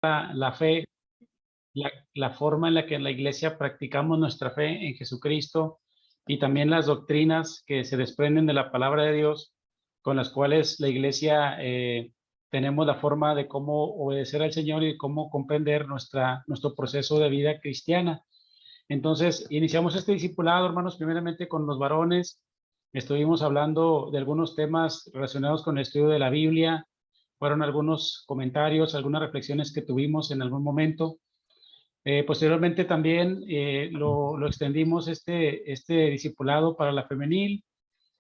la fe, la forma en la que en la iglesia practicamos nuestra fe en Jesucristo y también las doctrinas que se desprenden de la palabra de Dios, con las cuales la iglesia tenemos la forma de cómo obedecer al Señor y cómo comprender nuestro proceso de vida cristiana. Entonces, iniciamos este discipulado, hermanos, primeramente con los varones. Estuvimos hablando de algunos temas relacionados con el estudio de la Biblia. Fueron algunos comentarios, algunas reflexiones que tuvimos en algún momento. Posteriormente también lo extendimos este discipulado para la femenil,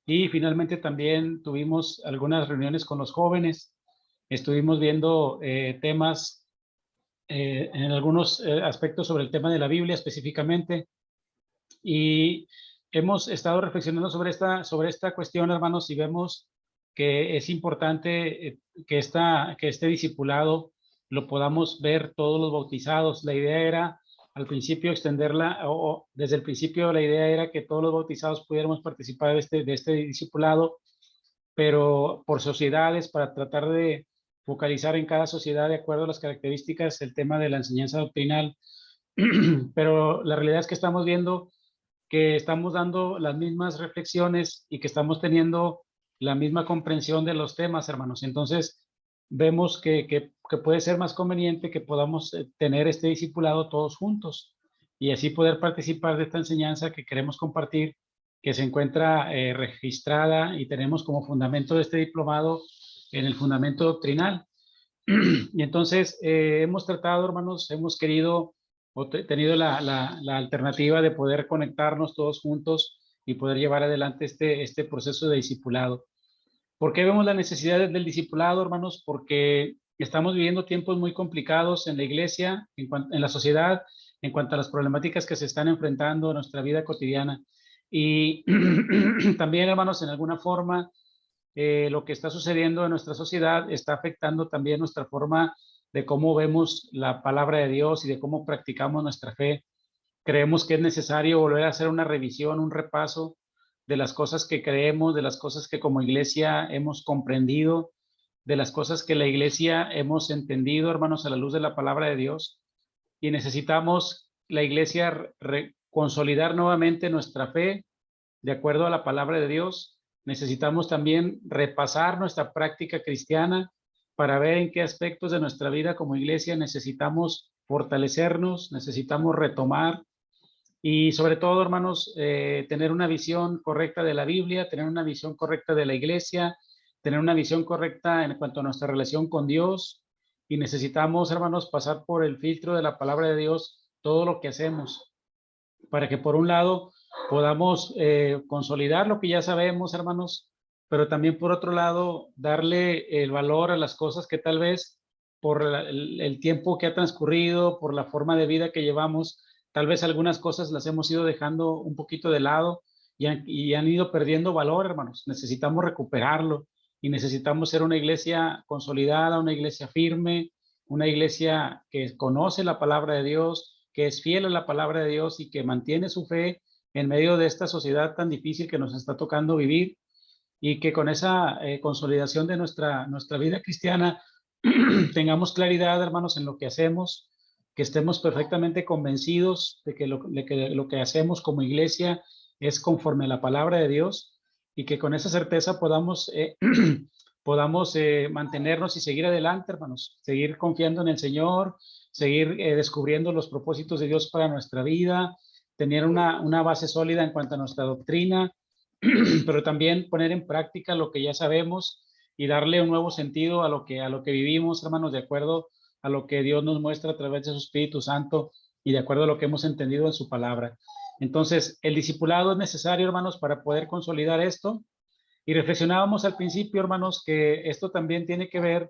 y finalmente también tuvimos algunas reuniones con los jóvenes. Estuvimos viendo temas en algunos aspectos sobre el tema de la Biblia específicamente, y hemos estado reflexionando sobre esta cuestión, hermanos, y vemos que es importante que este discipulado lo podamos ver todos los bautizados. La idea era al principio extenderla, o desde el principio la idea era que todos los bautizados pudiéramos participar de este discipulado, pero por sociedades, para tratar de focalizar en cada sociedad de acuerdo a las características el tema de la enseñanza doctrinal. Pero la realidad es que estamos viendo que estamos dando las mismas reflexiones y que estamos teniendo la misma comprensión de los temas, hermanos. Entonces, vemos que puede ser más conveniente que podamos tener este discipulado todos juntos y así poder participar de esta enseñanza que queremos compartir, que se encuentra registrada, y tenemos como fundamento de este diplomado en el fundamento doctrinal. Y entonces hemos tratado, hermanos, hemos querido o tenido la alternativa de poder conectarnos todos juntos y poder llevar adelante este proceso de discipulado. ¿Por qué vemos la necesidad del discipulado, hermanos? Porque estamos viviendo tiempos muy complicados en la iglesia, en la sociedad, en cuanto a las problemáticas que se están enfrentando en nuestra vida cotidiana. Y también, hermanos, en alguna forma, lo que está sucediendo en nuestra sociedad está afectando también nuestra forma de cómo vemos la palabra de Dios y de cómo practicamos nuestra fe. Creemos que es necesario volver a hacer una revisión, un repaso de las cosas que creemos, de las cosas que como iglesia hemos comprendido, de las cosas que la iglesia hemos entendido, hermanos, a la luz de la palabra de Dios. Y necesitamos la iglesia consolidar nuevamente nuestra fe de acuerdo a la palabra de Dios. Necesitamos también repasar nuestra práctica cristiana para ver en qué aspectos de nuestra vida como iglesia necesitamos fortalecernos, necesitamos retomar, y sobre todo, hermanos, tener una visión correcta de la Biblia, tener una visión correcta de la iglesia, tener una visión correcta en cuanto a nuestra relación con Dios. Y necesitamos, hermanos, pasar por el filtro de la palabra de Dios todo lo que hacemos, para que por un lado podamos consolidar lo que ya sabemos, hermanos, pero también por otro lado darle el valor a las cosas que tal vez por el tiempo que ha transcurrido, por la forma de vida que llevamos, tal vez algunas cosas las hemos ido dejando un poquito de lado y han ido perdiendo valor, hermanos. Necesitamos recuperarlo y necesitamos ser una iglesia consolidada, una iglesia firme, una iglesia que conoce la palabra de Dios, que es fiel a la palabra de Dios y que mantiene su fe en medio de esta sociedad tan difícil que nos está tocando vivir, y que con esa consolidación de nuestra vida cristiana tengamos claridad, hermanos, en lo que hacemos, que estemos perfectamente convencidos de que lo que hacemos como iglesia es conforme a la palabra de Dios, y que con esa certeza podamos mantenernos y seguir adelante, hermanos, seguir confiando en el Señor, seguir descubriendo los propósitos de Dios para nuestra vida, tener una base sólida en cuanto a nuestra doctrina, pero también poner en práctica lo que ya sabemos y darle un nuevo sentido a lo que vivimos, hermanos, de acuerdo a lo que Dios nos muestra a través de su Espíritu Santo y de acuerdo a lo que hemos entendido en su palabra. Entonces, el discipulado es necesario, hermanos, para poder consolidar esto. Y reflexionábamos al principio, hermanos, que esto también tiene que ver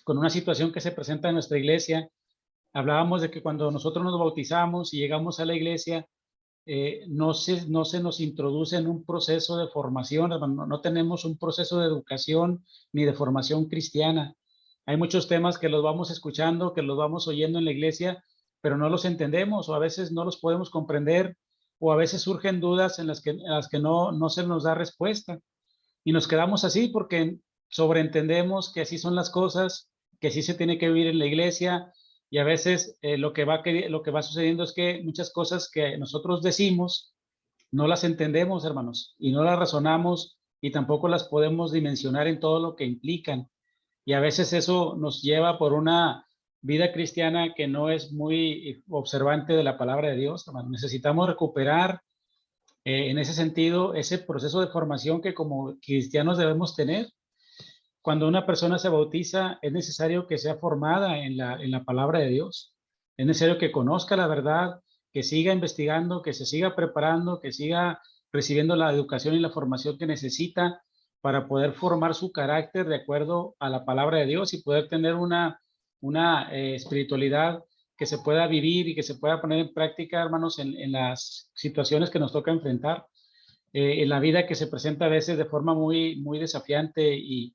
con una situación que se presenta en nuestra iglesia. Hablábamos de que cuando nosotros nos bautizamos y llegamos a la iglesia, no se nos introduce en un proceso de formación, no tenemos un proceso de educación ni de formación cristiana. Hay muchos temas que los vamos escuchando, que los vamos oyendo en la iglesia, pero no los entendemos, o a veces no los podemos comprender, o a veces surgen dudas en las que no se nos da respuesta. Y nos quedamos así porque sobreentendemos que así son las cosas, que sí se tiene que vivir en la iglesia, y a veces lo que va sucediendo es que muchas cosas que nosotros decimos no las entendemos, hermanos, y no las razonamos y tampoco las podemos dimensionar en todo lo que implican. Y a veces eso nos lleva por una vida cristiana que no es muy observante de la palabra de Dios, hermanos. Necesitamos recuperar en ese sentido ese proceso de formación que como cristianos debemos tener. Cuando una persona se bautiza, es necesario que sea formada en la palabra de Dios. Es necesario que conozca la verdad, que siga investigando, que se siga preparando, que siga recibiendo la educación y la formación que necesita para poder formar su carácter de acuerdo a la palabra de Dios y poder tener una espiritualidad que se pueda vivir y que se pueda poner en práctica, hermanos, en las situaciones que nos toca enfrentar, en la vida que se presenta a veces de forma muy desafiante y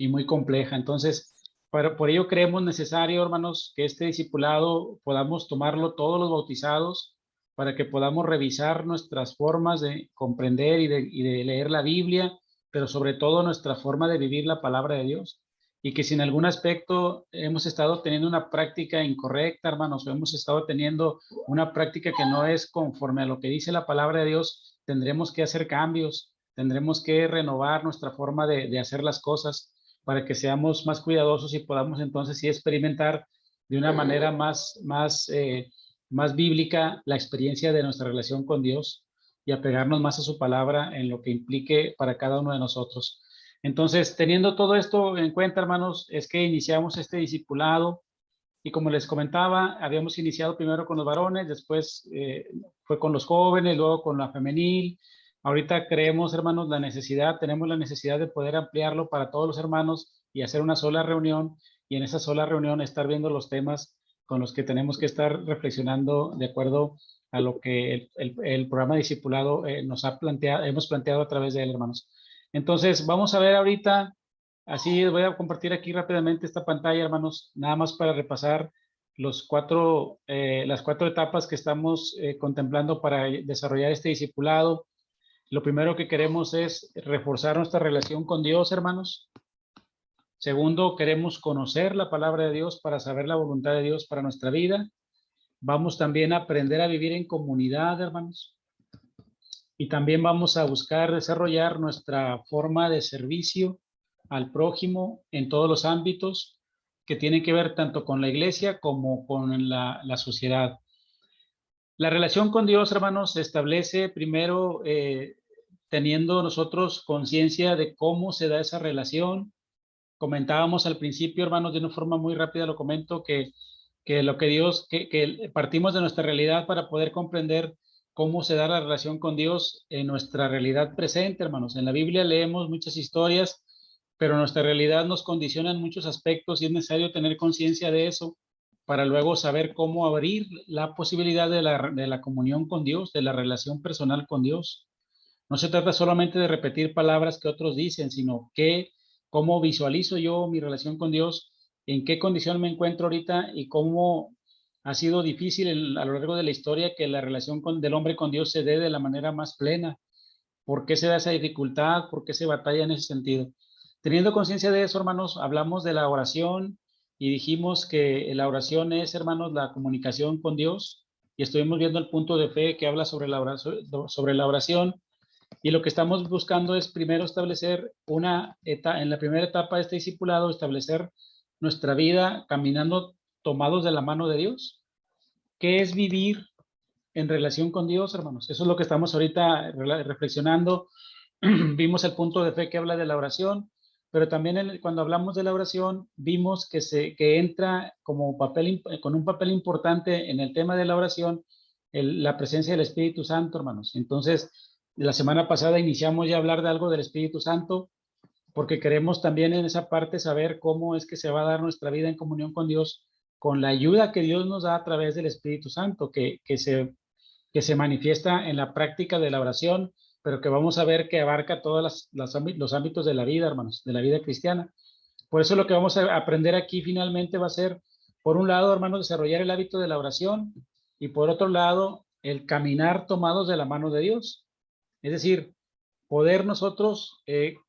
muy compleja. Entonces, por ello creemos necesario, hermanos, que este discipulado podamos tomarlo todos los bautizados para que podamos revisar nuestras formas de comprender y de leer la Biblia, pero sobre todo nuestra forma de vivir la palabra de Dios. Y que si en algún aspecto hemos estado teniendo una práctica incorrecta, hermanos, o hemos estado teniendo una práctica que no es conforme a lo que dice la palabra de Dios, tendremos que hacer cambios, tendremos que renovar nuestra forma de hacer las cosas para que seamos más cuidadosos y podamos entonces sí experimentar de una manera más bíblica la experiencia de nuestra relación con Dios y apegarnos más a su palabra en lo que implique para cada uno de nosotros. Entonces, teniendo todo esto en cuenta, hermanos, es que iniciamos este discipulado y como les comentaba, habíamos iniciado primero con los varones, después fue con los jóvenes, luego con la femenil. Ahorita creemos, hermanos, tenemos la necesidad de poder ampliarlo para todos los hermanos y hacer una sola reunión y en esa sola reunión estar viendo los temas con los que tenemos que estar reflexionando de acuerdo a lo que el programa discipulado hemos planteado a través de él, hermanos. Entonces, vamos a ver ahorita. Así voy a compartir aquí rápidamente esta pantalla, hermanos, nada más para repasar las cuatro etapas que estamos contemplando para desarrollar este discipulado. Lo primero que queremos es reforzar nuestra relación con Dios, hermanos. Segundo, queremos conocer la palabra de Dios para saber la voluntad de Dios para nuestra vida. Vamos también a aprender a vivir en comunidad, hermanos. Y también vamos a buscar desarrollar nuestra forma de servicio al prójimo en todos los ámbitos que tienen que ver tanto con la iglesia como con la sociedad. La relación con Dios, hermanos, se establece primero teniendo nosotros conciencia de cómo se da esa relación. Comentábamos al principio, hermanos, de una forma muy rápida lo comento, que lo que Dios, que partimos de nuestra realidad para poder comprender cómo se da la relación con Dios en nuestra realidad presente, hermanos. En la Biblia leemos muchas historias, pero nuestra realidad nos condiciona en muchos aspectos y es necesario tener conciencia de eso para luego saber cómo abrir la posibilidad de la comunión con Dios, de la relación personal con Dios. No se trata solamente de repetir palabras que otros dicen, sino cómo visualizo yo mi relación con Dios, en qué condición me encuentro ahorita y cómo ha sido difícil a lo largo de la historia que la relación del hombre con Dios se dé de la manera más plena. ¿Por qué se da esa dificultad? ¿Por qué se batalla en ese sentido? Teniendo conciencia de eso, hermanos, hablamos de la oración y dijimos que la oración es, hermanos, la comunicación con Dios y estuvimos viendo el punto de fe que habla sobre la oración y lo que estamos buscando es primero establecer en la primera etapa de este discipulado, establecer nuestra vida caminando tomados de la mano de Dios. ¿Qué es vivir en relación con Dios, hermanos? Eso es lo que estamos ahorita reflexionando. Vimos el punto de fe que habla de la oración, pero también cuando hablamos de la oración, vimos que entra con un papel importante en el tema de la oración, la presencia del Espíritu Santo, hermanos. Entonces, la semana pasada iniciamos ya a hablar de algo del Espíritu Santo, porque queremos también en esa parte saber cómo es que se va a dar nuestra vida en comunión con Dios, con la ayuda que Dios nos da a través del Espíritu Santo, que se manifiesta en la práctica de la oración, pero que vamos a ver que abarca todos los ámbitos de la vida, hermanos, de la vida cristiana. Por eso lo que vamos a aprender aquí finalmente va a ser, por un lado, hermanos, desarrollar el hábito de la oración y por otro lado, el caminar tomados de la mano de Dios. Es decir, poder nosotros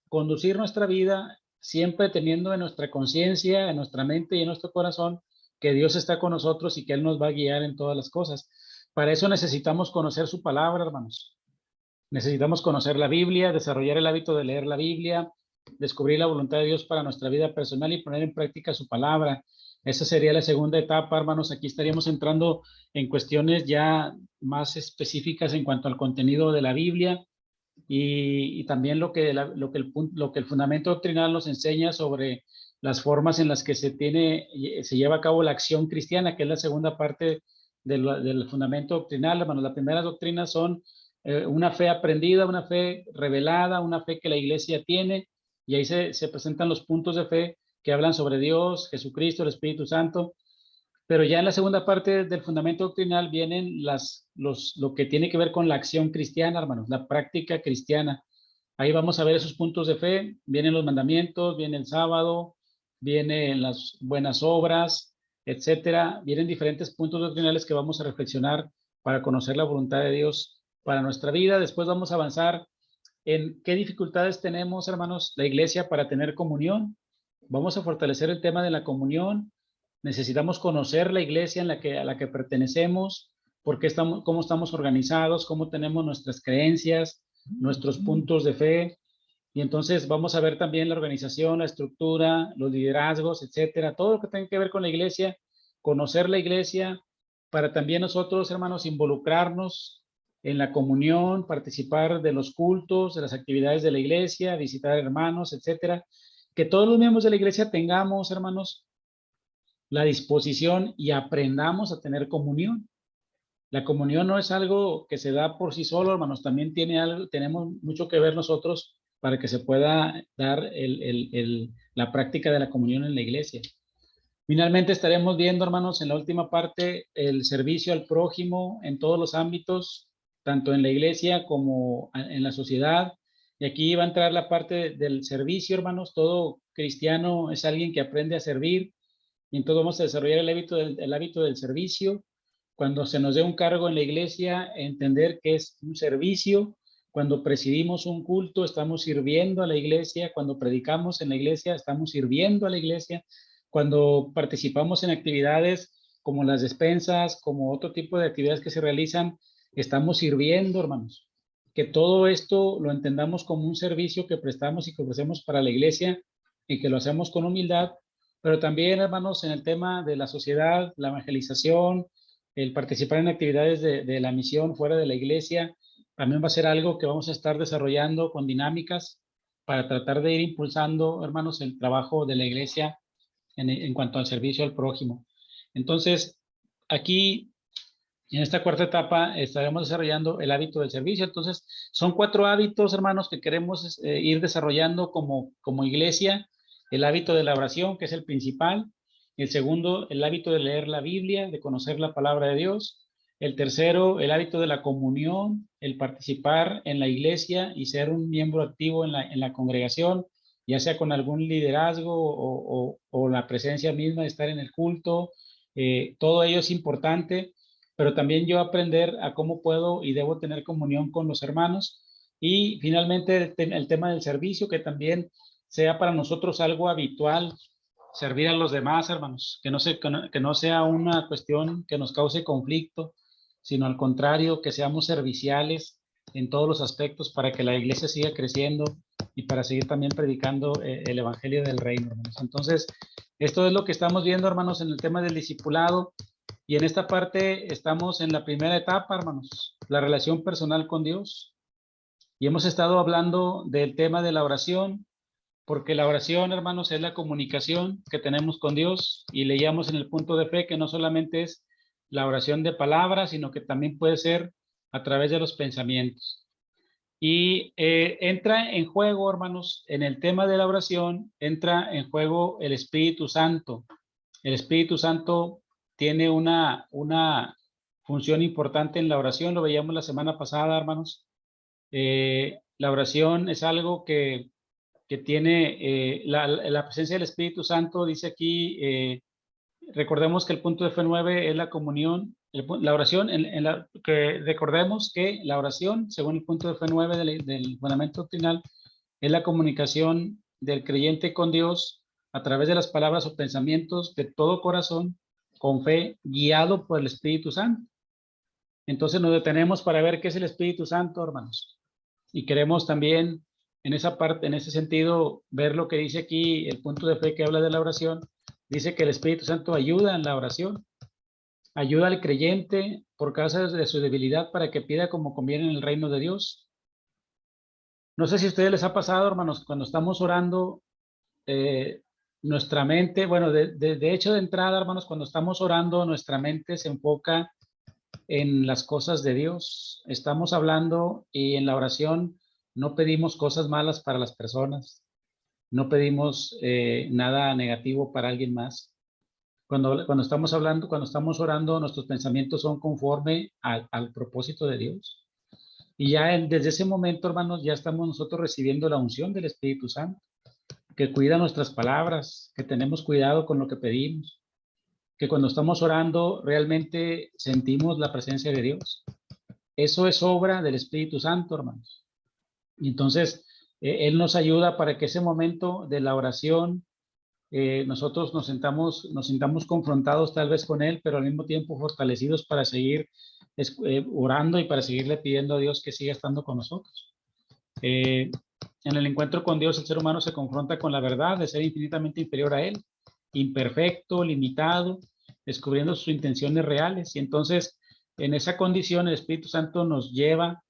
conducir nuestra vida siempre teniendo en nuestra conciencia, en nuestra mente y en nuestro corazón que Dios está con nosotros y que Él nos va a guiar en todas las cosas. Para eso necesitamos conocer su palabra, hermanos. Necesitamos conocer la Biblia, desarrollar el hábito de leer la Biblia, descubrir la voluntad de Dios para nuestra vida personal y poner en práctica su palabra. Esa sería la segunda etapa, hermanos. Aquí estaríamos entrando en cuestiones ya más específicas en cuanto al contenido de la Biblia y también lo que el fundamento doctrinal nos enseña sobre las formas en las que se lleva a cabo la acción cristiana, que es la segunda parte del fundamento doctrinal. Hermanos, las primeras doctrinas son una fe aprendida, una fe revelada, una fe que la iglesia tiene, y ahí se presentan los puntos de fe que hablan sobre Dios, Jesucristo, el Espíritu Santo. Pero ya en la segunda parte del fundamento doctrinal vienen lo que tiene que ver con la acción cristiana, hermanos, la práctica cristiana. Ahí vamos a ver esos puntos de fe, vienen los mandamientos, viene el sábado, vienen las buenas obras, etcétera. Vienen diferentes puntos doctrinales que vamos a reflexionar para conocer la voluntad de Dios para nuestra vida. Después vamos a avanzar en qué dificultades tenemos, hermanos, la iglesia para tener comunión. Vamos a fortalecer el tema de la comunión. Necesitamos conocer la iglesia a la que pertenecemos, cómo estamos organizados, cómo tenemos nuestras creencias, nuestros puntos de fe. Y entonces vamos a ver también la organización, la estructura, los liderazgos, etcétera, todo lo que tenga que ver con la iglesia, conocer la iglesia, para también nosotros, hermanos, involucrarnos en la comunión, participar de los cultos, de las actividades de la iglesia, visitar hermanos, etcétera. Que todos los miembros de la iglesia tengamos, hermanos, la disposición y aprendamos a tener comunión. La comunión no es algo que se da por sí solo, hermanos, también tenemos mucho que ver nosotros para que se pueda dar la práctica de la comunión en la iglesia. Finalmente estaremos viendo, hermanos, en la última parte, el servicio al prójimo en todos los ámbitos, tanto en la iglesia como en la sociedad. Y aquí va a entrar la parte del servicio, hermanos. Todo cristiano es alguien que aprende a servir. Y entonces vamos a desarrollar el hábito del servicio. Cuando se nos dé un cargo en la iglesia, entender que es un servicio. Cuando presidimos un culto, estamos sirviendo a la iglesia. Cuando predicamos en la iglesia, estamos sirviendo a la iglesia. Cuando participamos en actividades como las despensas, como otro tipo de actividades que se realizan, estamos sirviendo, hermanos. Que todo esto lo entendamos como un servicio que prestamos y que ofrecemos para la iglesia y que lo hacemos con humildad. Pero también, hermanos, en el tema de la sociedad, la evangelización, el participar en actividades de la misión fuera de la iglesia, también va a ser algo que vamos a estar desarrollando con dinámicas para tratar de ir impulsando, hermanos, el trabajo de la iglesia en cuanto al servicio al prójimo. Entonces, aquí, en esta cuarta etapa, estaremos desarrollando el hábito del servicio. Entonces, son 4 hábitos, hermanos, que queremos ir desarrollando como iglesia. El hábito de la oración, que es el principal. El segundo, el hábito de leer la Biblia, de conocer la palabra de Dios. El tercero, el hábito de la comunión, el participar en la iglesia y ser un miembro activo en la congregación, ya sea con algún liderazgo o la presencia misma de estar en el culto. Todo ello es importante, pero también yo aprender a cómo puedo y debo tener comunión con los hermanos. Y finalmente el tema del servicio, que también sea para nosotros algo habitual, servir a los demás, hermanos, que no sea una cuestión que nos cause conflicto, sino al contrario, que seamos serviciales en todos los aspectos para que la iglesia siga creciendo y para seguir también predicando el evangelio del reino, hermanos. Entonces, esto es lo que estamos viendo, hermanos, en el tema del discipulado. Y en esta parte estamos en la primera etapa, hermanos, la relación personal con Dios. Y hemos estado hablando del tema de la oración, porque la oración, hermanos, es la comunicación que tenemos con Dios. Y leíamos en el punto de fe que no solamente es la oración de palabras, sino que también puede ser a través de los pensamientos. Y entra en juego, hermanos, en el tema de la oración, entra en juego el Espíritu Santo. El Espíritu Santo tiene una función importante en la oración, lo veíamos la semana pasada, hermanos. La oración es algo que tiene la presencia del Espíritu Santo, dice aquí, recordemos que el punto de fe 9 es la comunión, la oración, que recordemos que la oración, según el punto de fe 9 del fundamento doctrinal, es la comunicación del creyente con Dios a través de las palabras o pensamientos de todo corazón, con fe, guiado por el Espíritu Santo. Entonces nos detenemos para ver qué es el Espíritu Santo, hermanos. Y queremos también en esa parte, en ese sentido, ver lo que dice aquí el punto de fe que habla de la oración. Dice que el Espíritu Santo ayuda en la oración. Ayuda al creyente por causa de su debilidad para que pida como conviene en el reino de Dios. No sé si a ustedes les ha pasado, hermanos, cuando estamos orando, nuestra mente, bueno, de hecho de entrada, hermanos, cuando estamos orando, nuestra mente se enfoca en las cosas de Dios. Estamos hablando y en la oración no pedimos cosas malas para las personas, no pedimos nada negativo para alguien más. Cuando estamos hablando, cuando estamos orando, nuestros pensamientos son conforme al propósito de Dios. Y ya desde ese momento, hermanos, ya estamos nosotros recibiendo la unción del Espíritu Santo, que cuida nuestras palabras, que tenemos cuidado con lo que pedimos, que cuando estamos orando realmente sentimos la presencia de Dios. Eso es obra del Espíritu Santo, hermanos. Y entonces, Él nos ayuda para que ese momento de la oración, nosotros nos sintamos confrontados tal vez con Él, pero al mismo tiempo fortalecidos para seguir orando y para seguirle pidiendo a Dios que siga estando con nosotros. En el encuentro con Dios, el ser humano se confronta con la verdad de ser infinitamente inferior a Él, imperfecto, limitado, descubriendo sus intenciones reales. Y entonces, en esa condición, el Espíritu Santo nos lleva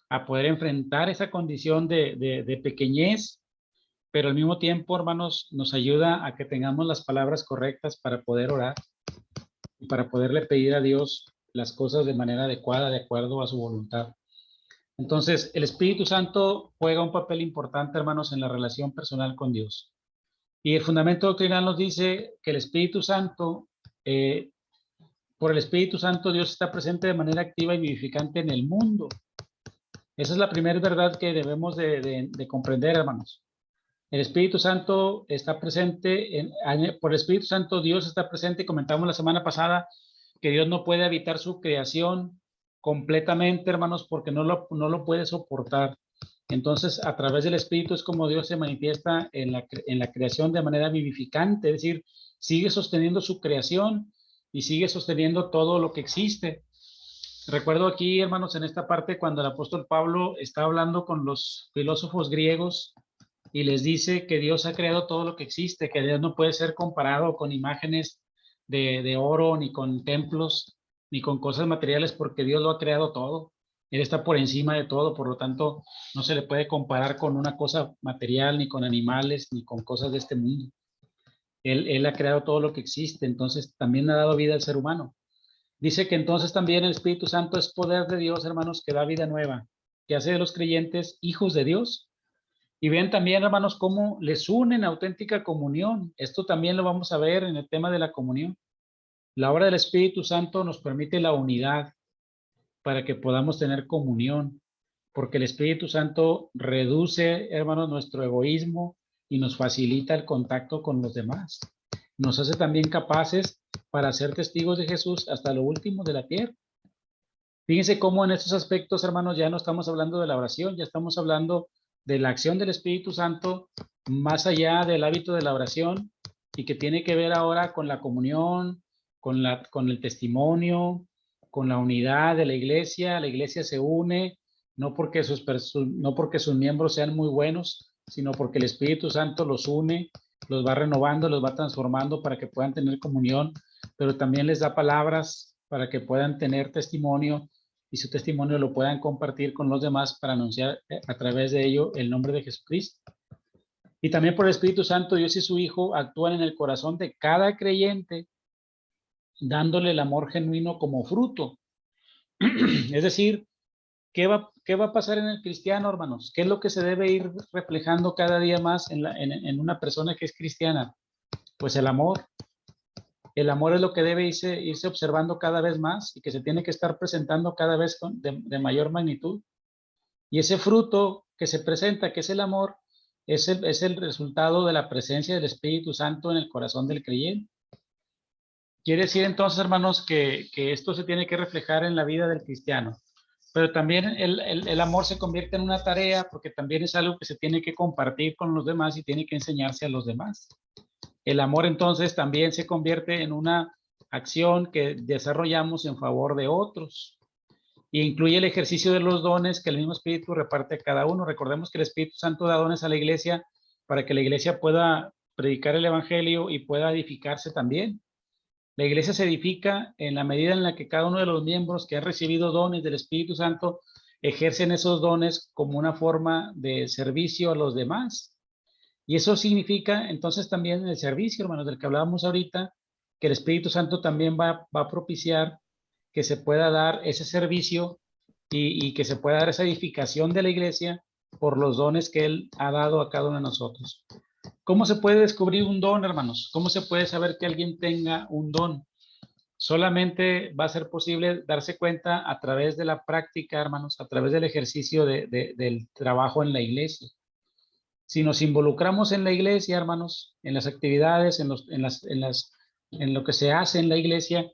a poder enfrentar esa condición de pequeñez, pero al mismo tiempo, hermanos, nos ayuda a que tengamos las palabras correctas para poder orar y para poderle pedir a Dios las cosas de manera adecuada, de acuerdo a su voluntad. Entonces, el Espíritu Santo juega un papel importante, hermanos, en la relación personal con Dios. Y el fundamento doctrinal nos dice que el Espíritu Santo, por el Espíritu Santo, Dios está presente de manera activa y vivificante en el mundo. Esa es la primera verdad que debemos de comprender, hermanos. El Espíritu Santo está presente, por el Espíritu Santo Dios está presente. Comentamos la semana pasada que Dios no puede habitar su creación completamente, hermanos, porque no lo puede soportar. Entonces, a través del Espíritu es como Dios se manifiesta en la creación de manera vivificante, es decir, sigue sosteniendo su creación y sigue sosteniendo todo lo que existe. Recuerdo aquí, hermanos, en esta parte cuando el apóstol Pablo está hablando con los filósofos griegos y les dice que Dios ha creado todo lo que existe, que Dios no puede ser comparado con imágenes de oro, ni con templos, ni con cosas materiales, porque Dios lo ha creado todo. Él está por encima de todo, por lo tanto, no se le puede comparar con una cosa material, ni con animales, ni con cosas de este mundo. Él ha creado todo lo que existe, entonces también ha dado vida al ser humano. Dice que entonces también el Espíritu Santo es poder de Dios, hermanos, que da vida nueva, que hace de los creyentes hijos de Dios. Y vean también, hermanos, cómo les unen auténtica comunión. Esto también lo vamos a ver en el tema de la comunión. La obra del Espíritu Santo nos permite la unidad para que podamos tener comunión, porque el Espíritu Santo reduce, hermanos, nuestro egoísmo y nos facilita el contacto con los demás. Nos hace también capaces para ser testigos de Jesús hasta lo último de la tierra. Fíjense cómo en estos aspectos, hermanos, ya no estamos hablando de la oración, ya estamos hablando de la acción del Espíritu Santo más allá del hábito de la oración y que tiene que ver ahora con la comunión, con el testimonio, con la unidad de la iglesia. La iglesia se une no porque sus miembros sean muy buenos, sino porque el Espíritu Santo los une, los va renovando, los va transformando para que puedan tener comunión, pero también les da palabras para que puedan tener testimonio y su testimonio lo puedan compartir con los demás para anunciar a través de ello el nombre de Jesucristo. Y también por el Espíritu Santo, Dios y su Hijo actúan en el corazón de cada creyente, dándole el amor genuino como fruto. Es decir, ¿qué va a pasar en el cristiano, hermanos? ¿Qué es lo que se debe ir reflejando cada día más en una persona que es cristiana? Pues el amor. El amor es lo que debe irse observando cada vez más y que se tiene que estar presentando cada vez de mayor magnitud. Y ese fruto que se presenta, que es el amor, es el resultado de la presencia del Espíritu Santo en el corazón del creyente. Quiere decir entonces, hermanos, que esto se tiene que reflejar en la vida del cristiano. pero también el amor se convierte en una tarea porque también es algo que se tiene que compartir con los demás y tiene que enseñarse a los demás. El amor entonces también se convierte en una acción que desarrollamos en favor de otros e incluye el ejercicio de los dones que el mismo Espíritu reparte a cada uno. Recordemos que el Espíritu Santo da dones a la iglesia para que la iglesia pueda predicar el evangelio y pueda edificarse también. La iglesia se edifica en la medida en la que cada uno de los miembros que ha recibido dones del Espíritu Santo ejercen esos dones como una forma de servicio a los demás. Y eso significa entonces también el servicio, hermanos, del que hablábamos ahorita, que el Espíritu Santo también va a propiciar que se pueda dar ese servicio y que se pueda dar esa edificación de la iglesia por los dones que Él ha dado a cada uno de nosotros. ¿Cómo se puede descubrir un don, hermanos? ¿Cómo se puede saber que alguien tenga un don? Solamente va a ser posible darse cuenta a través de la práctica, hermanos, a través del ejercicio del trabajo en la iglesia. Si nos involucramos en la iglesia, hermanos, en las actividades, en lo que se hace en la iglesia,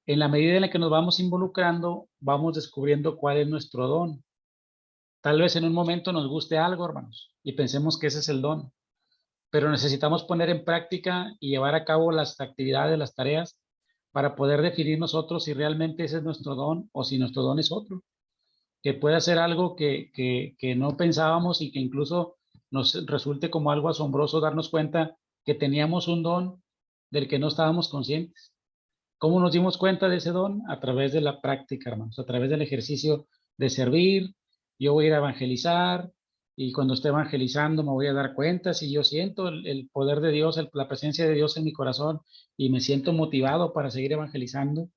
en la medida en la que nos vamos involucrando, vamos descubriendo cuál es nuestro don. Tal vez en un momento nos guste algo, hermanos, y pensemos que ese es el don, pero necesitamos poner en práctica y llevar a cabo las actividades, las tareas, para poder definir nosotros si realmente ese es nuestro don o si nuestro don es otro, que puede ser algo que no pensábamos y que incluso nos resulte como algo asombroso darnos cuenta que teníamos un don del que no estábamos conscientes. ¿Cómo nos dimos cuenta de ese don? A través de la práctica, hermanos, a través del ejercicio de servir. Yo voy a ir a evangelizar y cuando esté evangelizando me voy a dar cuenta si yo siento el poder de Dios, la presencia de Dios en mi corazón y me siento motivado para seguir evangelizando.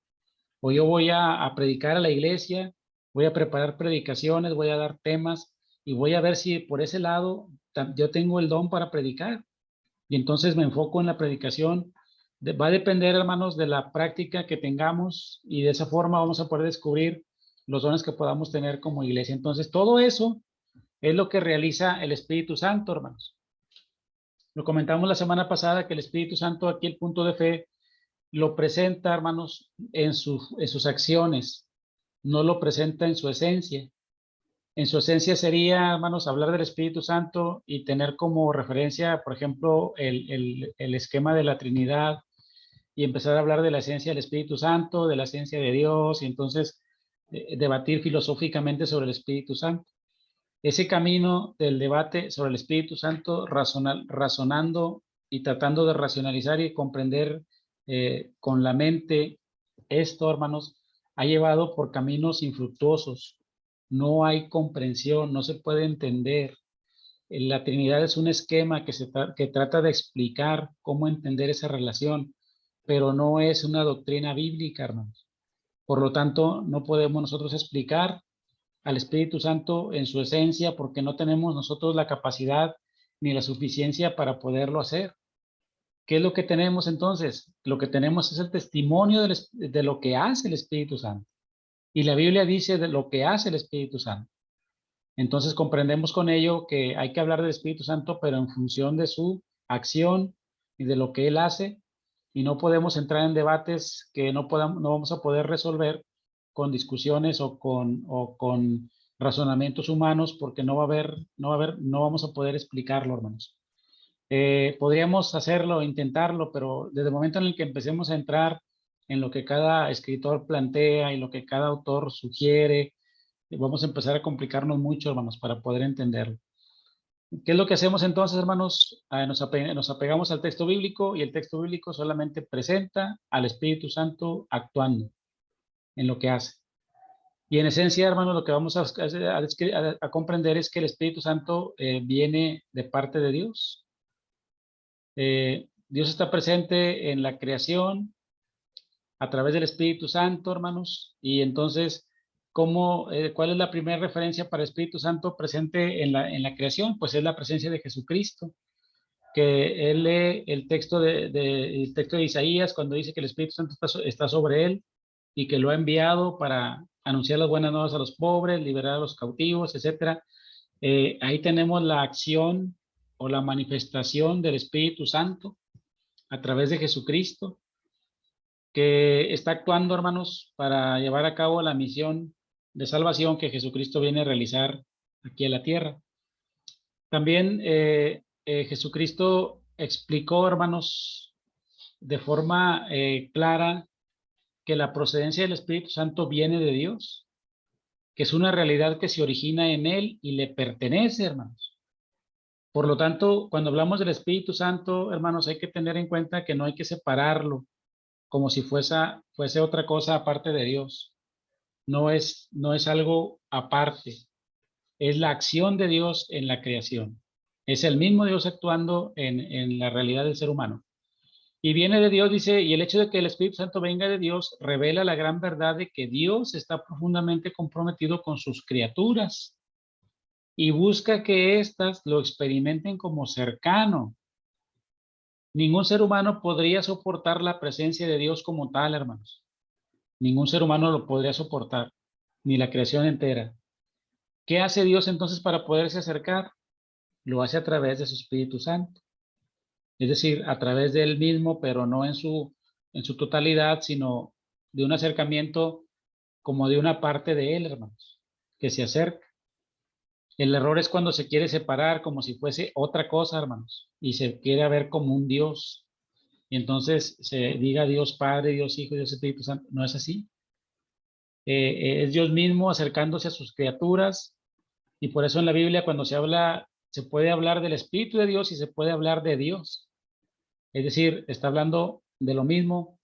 O yo voy a predicar a la iglesia, voy a preparar predicaciones, voy a dar temas y voy a ver si por ese lado yo tengo el don para predicar. Y entonces me enfoco en la predicación. Va a depender, hermanos, de la práctica que tengamos y de esa forma vamos a poder descubrir los dones que podamos tener como iglesia. Entonces, todo eso es lo que realiza el Espíritu Santo, hermanos. Lo comentamos la semana pasada que el Espíritu Santo, aquí el punto de fe, lo presenta, hermanos, en sus acciones, no lo presenta en su esencia. En su esencia sería, hermanos, hablar del Espíritu Santo y tener como referencia, por ejemplo, el esquema de la Trinidad y empezar a hablar de la esencia del Espíritu Santo, de la esencia de Dios y entonces debatir filosóficamente sobre el Espíritu Santo. Ese camino del debate sobre el Espíritu Santo, razonando y tratando de racionalizar y comprender con la mente esto, hermanos, ha llevado por caminos infructuosos. No hay comprensión, no se puede entender. La Trinidad es un esquema que trata de explicar cómo entender esa relación, pero no es una doctrina bíblica, hermanos. Por lo tanto, no podemos nosotros explicar al Espíritu Santo en su esencia porque no tenemos nosotros la capacidad ni la suficiencia para poderlo hacer. ¿Qué es lo que tenemos entonces? Lo que tenemos es el testimonio de lo que hace el Espíritu Santo. Y la Biblia dice de lo que hace el Espíritu Santo. Entonces comprendemos con ello que hay que hablar del Espíritu Santo, pero en función de su acción y de lo que Él hace, y no podemos entrar en debates que no vamos a poder resolver con discusiones o con razonamientos humanos, porque no vamos a poder explicarlo, hermanos. Podríamos hacerlo, intentarlo, pero desde el momento en el que empecemos a entrar en lo que cada escritor plantea y lo que cada autor sugiere, vamos a empezar a complicarnos mucho, hermanos, para poder entenderlo. ¿Qué es lo que hacemos entonces, hermanos? Nos apegamos al texto bíblico y el texto bíblico solamente presenta al Espíritu Santo actuando en lo que hace. Y en esencia, hermanos, lo que vamos a comprender es que el Espíritu Santo viene de parte de Dios. Dios está presente en la creación a través del Espíritu Santo, hermanos, y entonces ¿cuál es la primera referencia para el Espíritu Santo presente en la creación? Pues es la presencia de Jesucristo, que él lee el texto el texto de Isaías cuando dice que el Espíritu Santo está sobre él y que lo ha enviado para anunciar las buenas nuevas a los pobres, liberar a los cautivos, etcétera. Ahí tenemos la acción o la manifestación del Espíritu Santo a través de Jesucristo, que está actuando, hermanos, para llevar a cabo la misión de salvación que Jesucristo viene a realizar aquí a la tierra. También Jesucristo explicó, hermanos, de forma clara que la procedencia del Espíritu Santo viene de Dios, que es una realidad que se origina en Él y le pertenece, hermanos. Por lo tanto, cuando hablamos del Espíritu Santo, hermanos, hay que tener en cuenta que no hay que separarlo como si fuese otra cosa aparte de Dios. No es algo aparte, es la acción de Dios en la creación. Es el mismo Dios actuando en la realidad del ser humano. Y viene de Dios, dice, y el hecho de que el Espíritu Santo venga de Dios revela la gran verdad de que Dios está profundamente comprometido con sus criaturas y busca que éstas lo experimenten como cercano. Ningún ser humano podría soportar la presencia de Dios como tal, hermanos. Ningún ser humano lo podría soportar, ni la creación entera. ¿Qué hace Dios entonces para poderse acercar? Lo hace a través de su Espíritu Santo. Es decir, a través de él mismo, pero no en su totalidad, sino de un acercamiento como de una parte de él, hermanos, que se acerca. El error es cuando se quiere separar como si fuese otra cosa, hermanos, y se quiere ver como un Dios. Y entonces se diga Dios Padre, Dios Hijo y Dios Espíritu Santo. No es así. Es Dios mismo acercándose a sus criaturas, y por eso en la Biblia cuando se habla, se puede hablar del Espíritu de Dios y se puede hablar de Dios. Es decir, está hablando de lo mismo,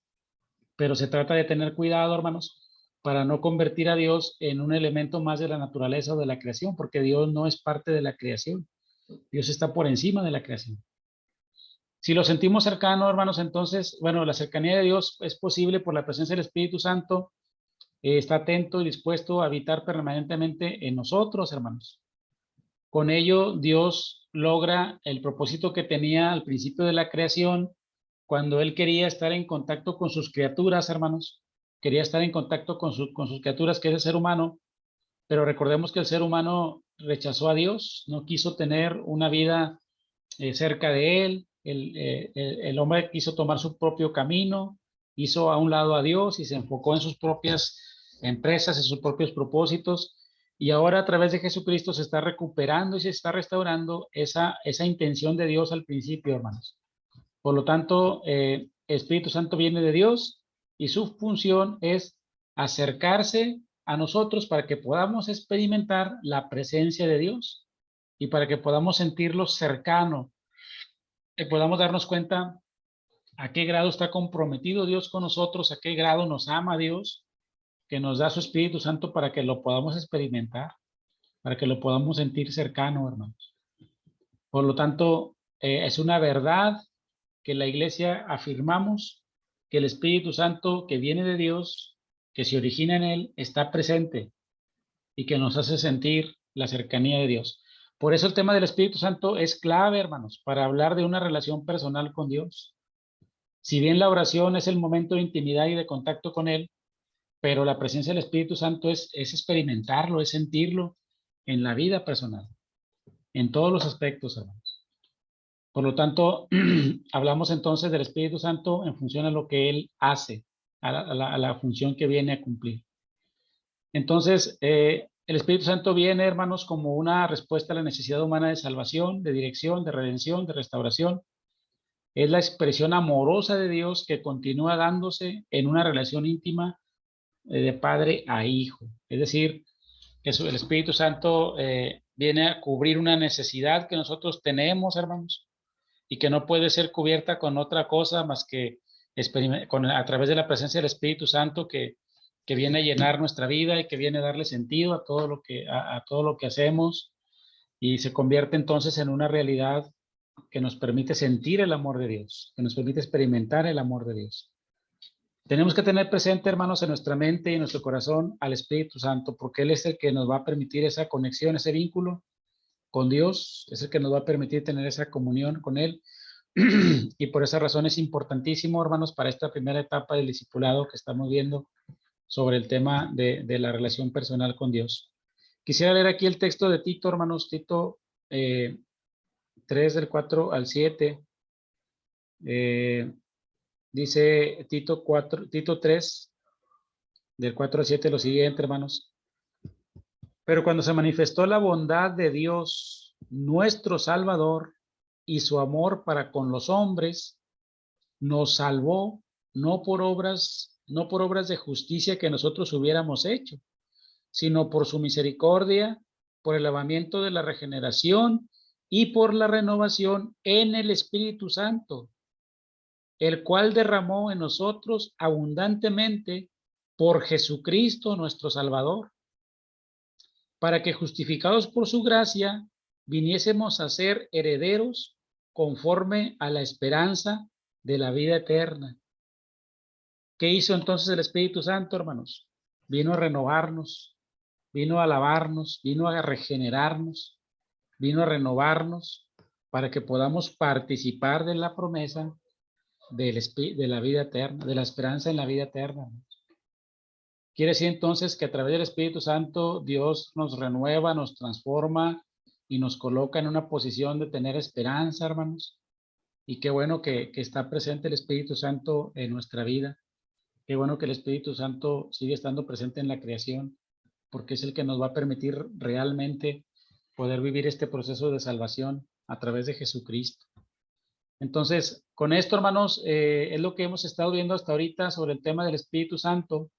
pero se trata de tener cuidado, hermanos, para no convertir a Dios en un elemento más de la naturaleza o de la creación, porque Dios no es parte de la creación. Dios está por encima de la creación. Si lo sentimos cercano, hermanos, entonces, bueno, la cercanía de Dios es posible por la presencia del Espíritu Santo. Está atento y dispuesto a habitar permanentemente en nosotros, hermanos. Con ello, Dios logra el propósito que tenía al principio de la creación, cuando Él quería estar en contacto con sus criaturas, hermanos. Quería estar en contacto con sus criaturas, que es el ser humano, pero recordemos que el ser humano rechazó a Dios, no quiso tener una vida cerca de Él. El hombre quiso tomar su propio camino, hizo a un lado a Dios y se enfocó en sus propias empresas, en sus propios propósitos. Y ahora a través de Jesucristo se está recuperando y se está restaurando esa intención de Dios al principio, hermanos. Por lo tanto, Espíritu Santo viene de Dios y su función es acercarse a nosotros para que podamos experimentar la presencia de Dios y para que podamos sentirlo cercano, que podamos darnos cuenta a qué grado está comprometido Dios con nosotros, a qué grado nos ama Dios, que nos da su Espíritu Santo para que lo podamos experimentar, para que lo podamos sentir cercano, hermanos. Por lo tanto, es una verdad que la iglesia afirmamos que el Espíritu Santo que viene de Dios, que se origina en Él, está presente y que nos hace sentir la cercanía de Dios. Por eso el tema del Espíritu Santo es clave, hermanos, para hablar de una relación personal con Dios. Si bien la oración es el momento de intimidad y de contacto con Él, pero la presencia del Espíritu Santo es experimentarlo, es sentirlo en la vida personal, en todos los aspectos, hermanos. Por lo tanto, hablamos entonces del Espíritu Santo en función a lo que Él hace, a la función que viene a cumplir. Entonces, el Espíritu Santo viene, hermanos, como una respuesta a la necesidad humana de salvación, de dirección, de redención, de restauración. Es la expresión amorosa de Dios que continúa dándose en una relación íntima de padre a hijo. Es decir, que el Espíritu Santo viene a cubrir una necesidad que nosotros tenemos, hermanos, y que no puede ser cubierta con otra cosa más que a través de la presencia del Espíritu Santo que viene a llenar nuestra vida y que viene a darle sentido a todo a todo lo que hacemos, y se convierte entonces en una realidad que nos permite sentir el amor de Dios, que nos permite experimentar el amor de Dios. Tenemos que tener presente, hermanos, en nuestra mente y en nuestro corazón al Espíritu Santo, porque Él es el que nos va a permitir esa conexión, ese vínculo con Dios, es el que nos va a permitir tener esa comunión con Él. Y por esa razón es importantísimo, hermanos, para esta primera etapa del discipulado que estamos viendo sobre el tema de la relación personal con Dios. Quisiera leer aquí el texto de Tito, hermanos, Tito 3 del 4 al 7. Dice Tito 3 del 4 al 7 lo siguiente, hermanos. Pero cuando se manifestó la bondad de Dios, nuestro Salvador, y su amor para con los hombres, nos salvó no por obras de justicia que nosotros hubiéramos hecho, sino por su misericordia, por el lavamiento de la regeneración y por la renovación en el Espíritu Santo, el cual derramó en nosotros abundantemente por Jesucristo nuestro Salvador, para que justificados por su gracia viniésemos a ser herederos conforme a la esperanza de la vida eterna. ¿Qué hizo entonces el Espíritu Santo, hermanos? Vino a renovarnos, vino a lavarnos, vino a regenerarnos, vino a renovarnos para que podamos participar de la promesa de la vida eterna, de la esperanza en la vida eterna. Quiere decir entonces que a través del Espíritu Santo Dios nos renueva, nos transforma y nos coloca en una posición de tener esperanza, hermanos. Y qué bueno que está presente el Espíritu Santo en nuestra vida. Qué bueno que el Espíritu Santo sigue estando presente en la creación, porque es el que nos va a permitir realmente poder vivir este proceso de salvación a través de Jesucristo. Entonces, con esto, hermanos, es lo que hemos estado viendo hasta ahorita sobre el tema del Espíritu Santo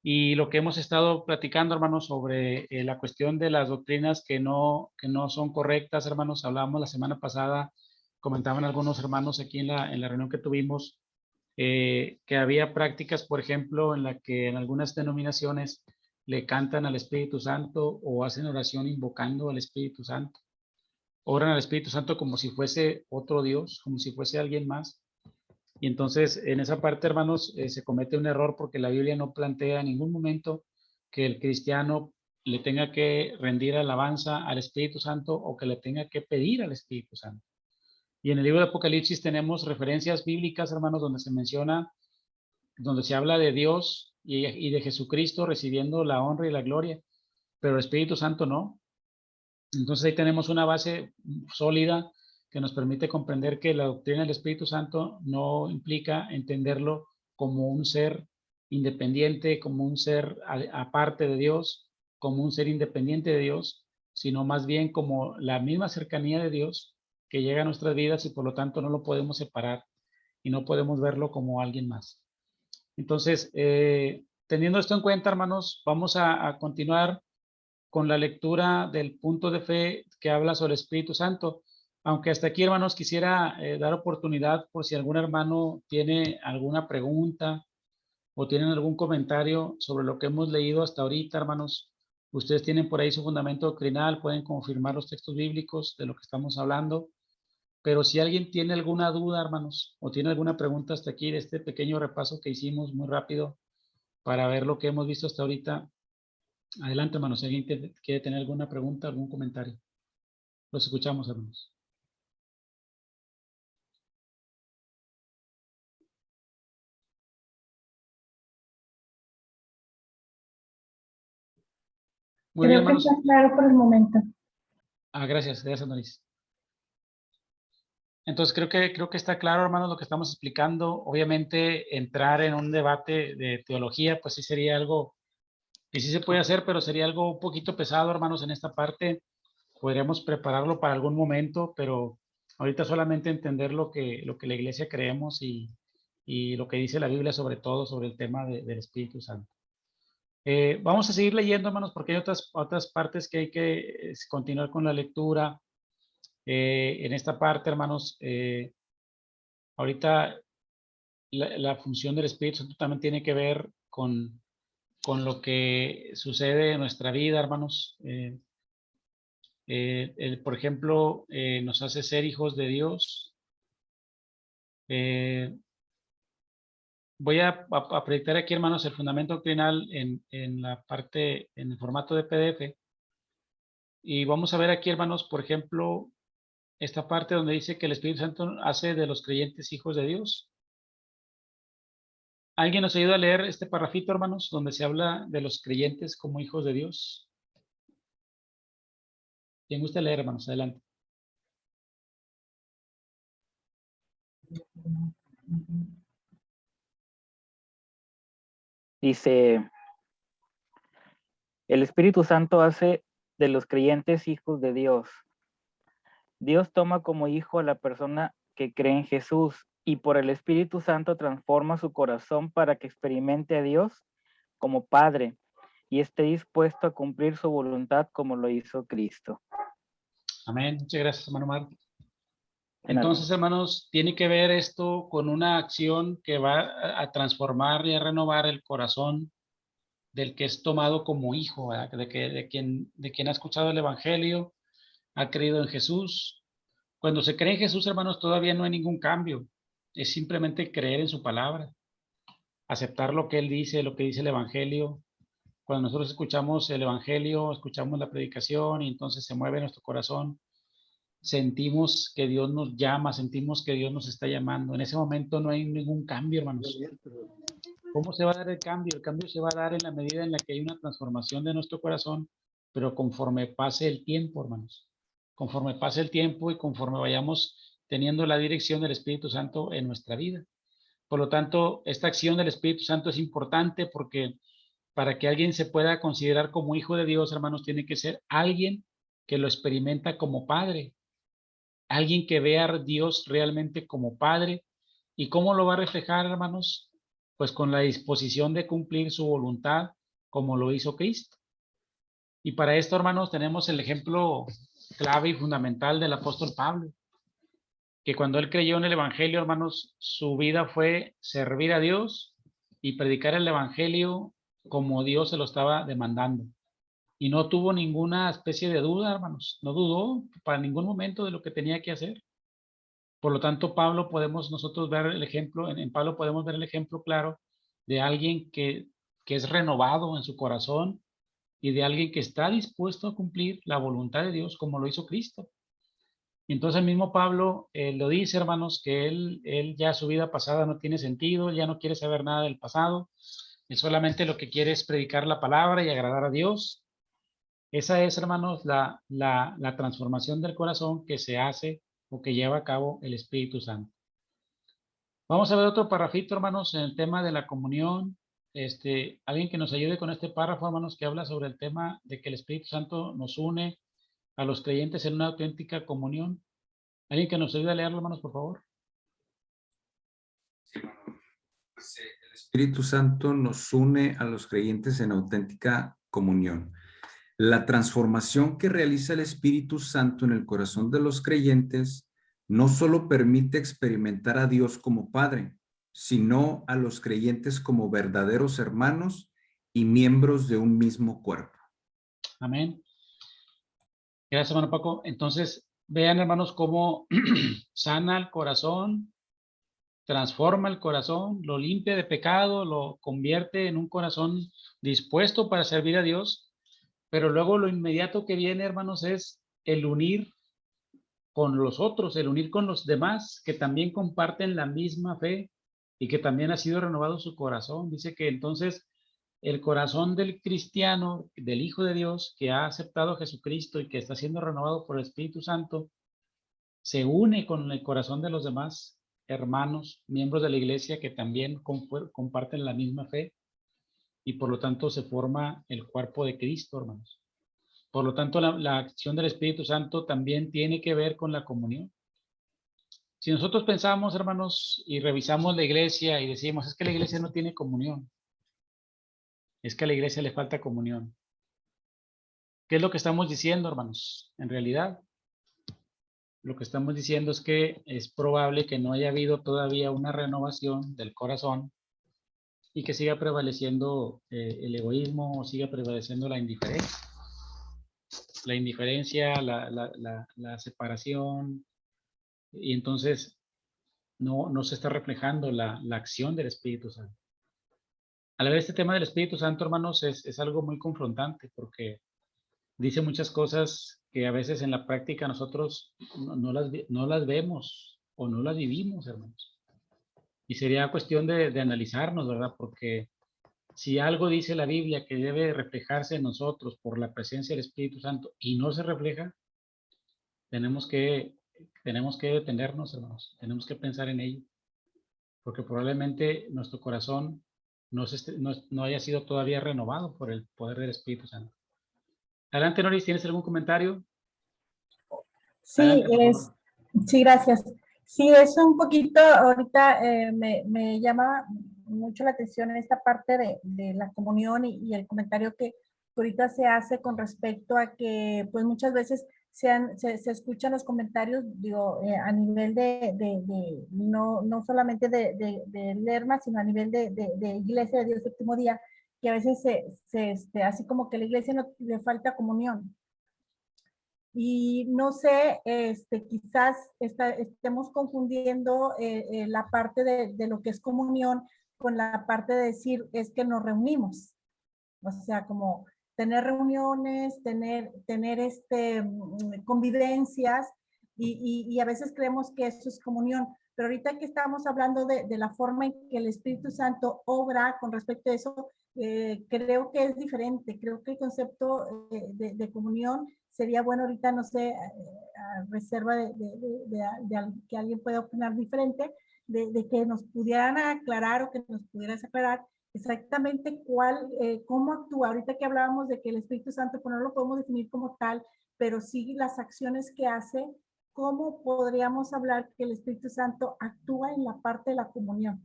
y lo que hemos estado platicando, hermanos, sobre la cuestión de las doctrinas que no son correctas, hermanos. Hablábamos la semana pasada, comentaban algunos hermanos aquí en la reunión que tuvimos, que había prácticas, por ejemplo, en la que en algunas denominaciones le cantan al Espíritu Santo o hacen oración invocando al Espíritu Santo. Oran al Espíritu Santo como si fuese otro Dios, como si fuese alguien más. Y entonces, en esa parte, hermanos, se comete un error porque la Biblia no plantea en ningún momento que el cristiano le tenga que rendir alabanza al Espíritu Santo o que le tenga que pedir al Espíritu Santo. Y en el libro de Apocalipsis tenemos referencias bíblicas, hermanos, donde se menciona, donde se habla de Dios y de Jesucristo recibiendo la honra y la gloria, pero el Espíritu Santo no. Entonces ahí tenemos una base sólida que nos permite comprender que la doctrina del Espíritu Santo no implica entenderlo como un ser independiente, como un ser aparte de Dios, como un ser independiente de Dios, sino más bien como la misma cercanía de Dios que llega a nuestras vidas y por lo tanto no lo podemos separar y no podemos verlo como alguien más. Entonces, teniendo esto en cuenta, hermanos, vamos a continuar con la lectura del punto de fe que habla sobre el Espíritu Santo. Aunque hasta aquí, hermanos, quisiera dar oportunidad por si algún hermano tiene alguna pregunta o tienen algún comentario sobre lo que hemos leído hasta ahorita, hermanos. Ustedes tienen por ahí su fundamento doctrinal, pueden confirmar los textos bíblicos de lo que estamos hablando. Pero si alguien tiene alguna duda, hermanos, o tiene alguna pregunta hasta aquí de este pequeño repaso que hicimos muy rápido para ver lo que hemos visto hasta ahorita, adelante, hermanos. Si alguien quiere tener alguna pregunta, algún comentario. Los escuchamos, hermanos. Muy bien, Creo que hermanos. está claro por el momento. Gracias, gracias, Noris. Entonces creo que está claro, hermanos, lo que estamos explicando. Obviamente, entrar en un debate de teología, pues sí sería algo que sí se puede hacer, pero sería algo un poquito pesado, hermanos, en esta parte. Podríamos prepararlo para algún momento, pero ahorita solamente entender lo que la iglesia creemos y lo que dice la Biblia sobre todo sobre el tema del Espíritu Santo. Vamos a seguir leyendo, hermanos, porque hay otras partes que hay que continuar con la lectura. En esta parte, hermanos, ahorita la función del Espíritu Santo también tiene que ver con lo que sucede en nuestra vida, hermanos. Por ejemplo, nos hace ser hijos de Dios. Voy a proyectar aquí, hermanos, el fundamento doctrinal en la parte, en el formato de PDF. Y vamos a ver aquí, hermanos, por ejemplo, esta parte donde dice que el Espíritu Santo hace de los creyentes hijos de Dios. ¿Alguien nos ayuda a leer este parrafito, hermanos, donde se habla de los creyentes como hijos de Dios? ¿Quién gusta leer, hermanos? Adelante. Dice, El Espíritu Santo hace de los creyentes hijos de Dios. Dios toma como hijo a la persona que cree en Jesús y por el Espíritu Santo transforma su corazón para que experimente a Dios como Padre y esté dispuesto a cumplir su voluntad como lo hizo Cristo. Amén. Muchas gracias, hermano Mark. De nada. Entonces, hermanos, tiene que ver esto con una acción que va a transformar y a renovar el corazón del que es tomado como hijo, ¿verdad? De quien ha escuchado el Evangelio, ha creído en Jesús. Cuando se cree en Jesús, hermanos, todavía no hay ningún cambio. Es simplemente creer en su palabra, aceptar lo que Él dice, lo que dice el Evangelio. Cuando nosotros escuchamos el Evangelio, escuchamos la predicación y entonces se mueve nuestro corazón, sentimos que Dios nos llama, sentimos que Dios nos está llamando. En ese momento no hay ningún cambio, hermanos. ¿Cómo se va a dar el cambio? El cambio se va a dar en la medida en la que hay una transformación de nuestro corazón, pero conforme pase el tiempo, hermanos. Conforme pase el tiempo y conforme vayamos teniendo la dirección del Espíritu Santo en nuestra vida. Por lo tanto, esta acción del Espíritu Santo es importante porque para que alguien se pueda considerar como hijo de Dios, hermanos, tiene que ser alguien que lo experimenta como padre, alguien que vea a Dios realmente como Padre. ¿Y cómo lo va a reflejar, hermanos? Pues con la disposición de cumplir su voluntad como lo hizo Cristo. Y para esto, hermanos, tenemos el ejemplo clave y fundamental del apóstol Pablo, que cuando él creyó en el Evangelio, hermanos, su vida fue servir a Dios y predicar el Evangelio como Dios se lo estaba demandando. Y no tuvo ninguna especie de duda, hermanos. No dudó para ningún momento de lo que tenía que hacer. Por lo tanto, Pablo podemos nosotros ver el ejemplo, en Pablo podemos ver el ejemplo claro de alguien que es renovado en su corazón y de alguien que está dispuesto a cumplir la voluntad de Dios como lo hizo Cristo. Y entonces el mismo Pablo lo dice, hermanos, que él ya su vida pasada no tiene sentido, ya no quiere saber nada del pasado, él solamente lo que quiere es predicar la palabra y agradar a Dios. Esa es, hermanos, la transformación del corazón que se hace o que lleva a cabo el Espíritu Santo. Vamos a ver otro parrafito, hermanos, en el tema de la comunión. Alguien que nos ayude con este párrafo, hermanos, que habla sobre el tema de que el Espíritu Santo nos une a los creyentes en una auténtica comunión. ¿Alguien que nos ayude a leerlo, hermanos, por favor? Sí, hermano. Pues, el Espíritu Santo nos une a los creyentes en auténtica comunión. La transformación que realiza el Espíritu Santo en el corazón de los creyentes no solo permite experimentar a Dios como Padre, sino a los creyentes como verdaderos hermanos y miembros de un mismo cuerpo. Amén. Gracias, hermano Paco. Entonces, vean, hermanos, cómo sana el corazón, transforma el corazón, lo limpia de pecado, lo convierte en un corazón dispuesto para servir a Dios. Pero luego lo inmediato que viene, hermanos, es el unir con los otros, el unir con los demás que también comparten la misma fe y que también ha sido renovado su corazón. Dice que entonces el corazón del cristiano, del Hijo de Dios, que ha aceptado a Jesucristo y que está siendo renovado por el Espíritu Santo, se une con el corazón de los demás hermanos, miembros de la iglesia que también comparten la misma fe y por lo tanto se forma el cuerpo de Cristo, hermanos. Por lo tanto, la acción del Espíritu Santo también tiene que ver con la comunión. Si nosotros pensamos, hermanos, y revisamos la iglesia y decimos, es que la iglesia no tiene comunión, es que a la iglesia le falta comunión. ¿Qué es lo que estamos diciendo, hermanos? En realidad, lo que estamos diciendo es que es probable que no haya habido todavía una renovación del corazón y que siga prevaleciendo el egoísmo o siga prevaleciendo la indiferencia. La indiferencia, la separación, y entonces no se está reflejando la acción del Espíritu Santo. Al ver este tema del Espíritu Santo, hermanos, es algo muy confrontante porque dice muchas cosas que a veces en la práctica nosotros no las vemos o no las vivimos, hermanos. Y sería cuestión de analizarnos, ¿verdad? Porque si algo dice la Biblia que debe reflejarse en nosotros por la presencia del Espíritu Santo y no se refleja, tenemos que detenernos, hermanos. Tenemos que pensar en ello. Porque probablemente nuestro corazón no haya sido todavía renovado por el poder del Espíritu Santo. Adelante, Noris, ¿tienes algún comentario? Sí, Adelante, por favor. sí, gracias. Sí, es un poquito, ahorita me llama mucho la atención esta parte de la comunión y el comentario que ahorita se hace con respecto a que pues muchas veces se escuchan los comentarios, digo, a nivel no solamente de Lerma, sino a nivel de Iglesia de Dios Séptimo Día, que a veces así como que a la iglesia no le falta comunión. Y no sé, quizás estemos confundiendo la parte de lo que es comunión con la parte de decir es que nos reunimos. O sea, como tener reuniones, tener convivencias y a veces creemos que eso es comunión. Pero ahorita que estamos hablando de la forma en que el Espíritu Santo obra con respecto a eso, creo que es diferente. Creo que el concepto de comunión sería bueno ahorita, no sé, a reserva de que alguien pueda opinar diferente, de que nos pudieran aclarar o que nos pudieras aclarar exactamente cómo actúa. Ahorita que hablábamos de que el Espíritu Santo, pues no lo podemos definir como tal, pero sí las acciones que hace, ¿cómo podríamos hablar que el Espíritu Santo actúa en la parte de la comunión?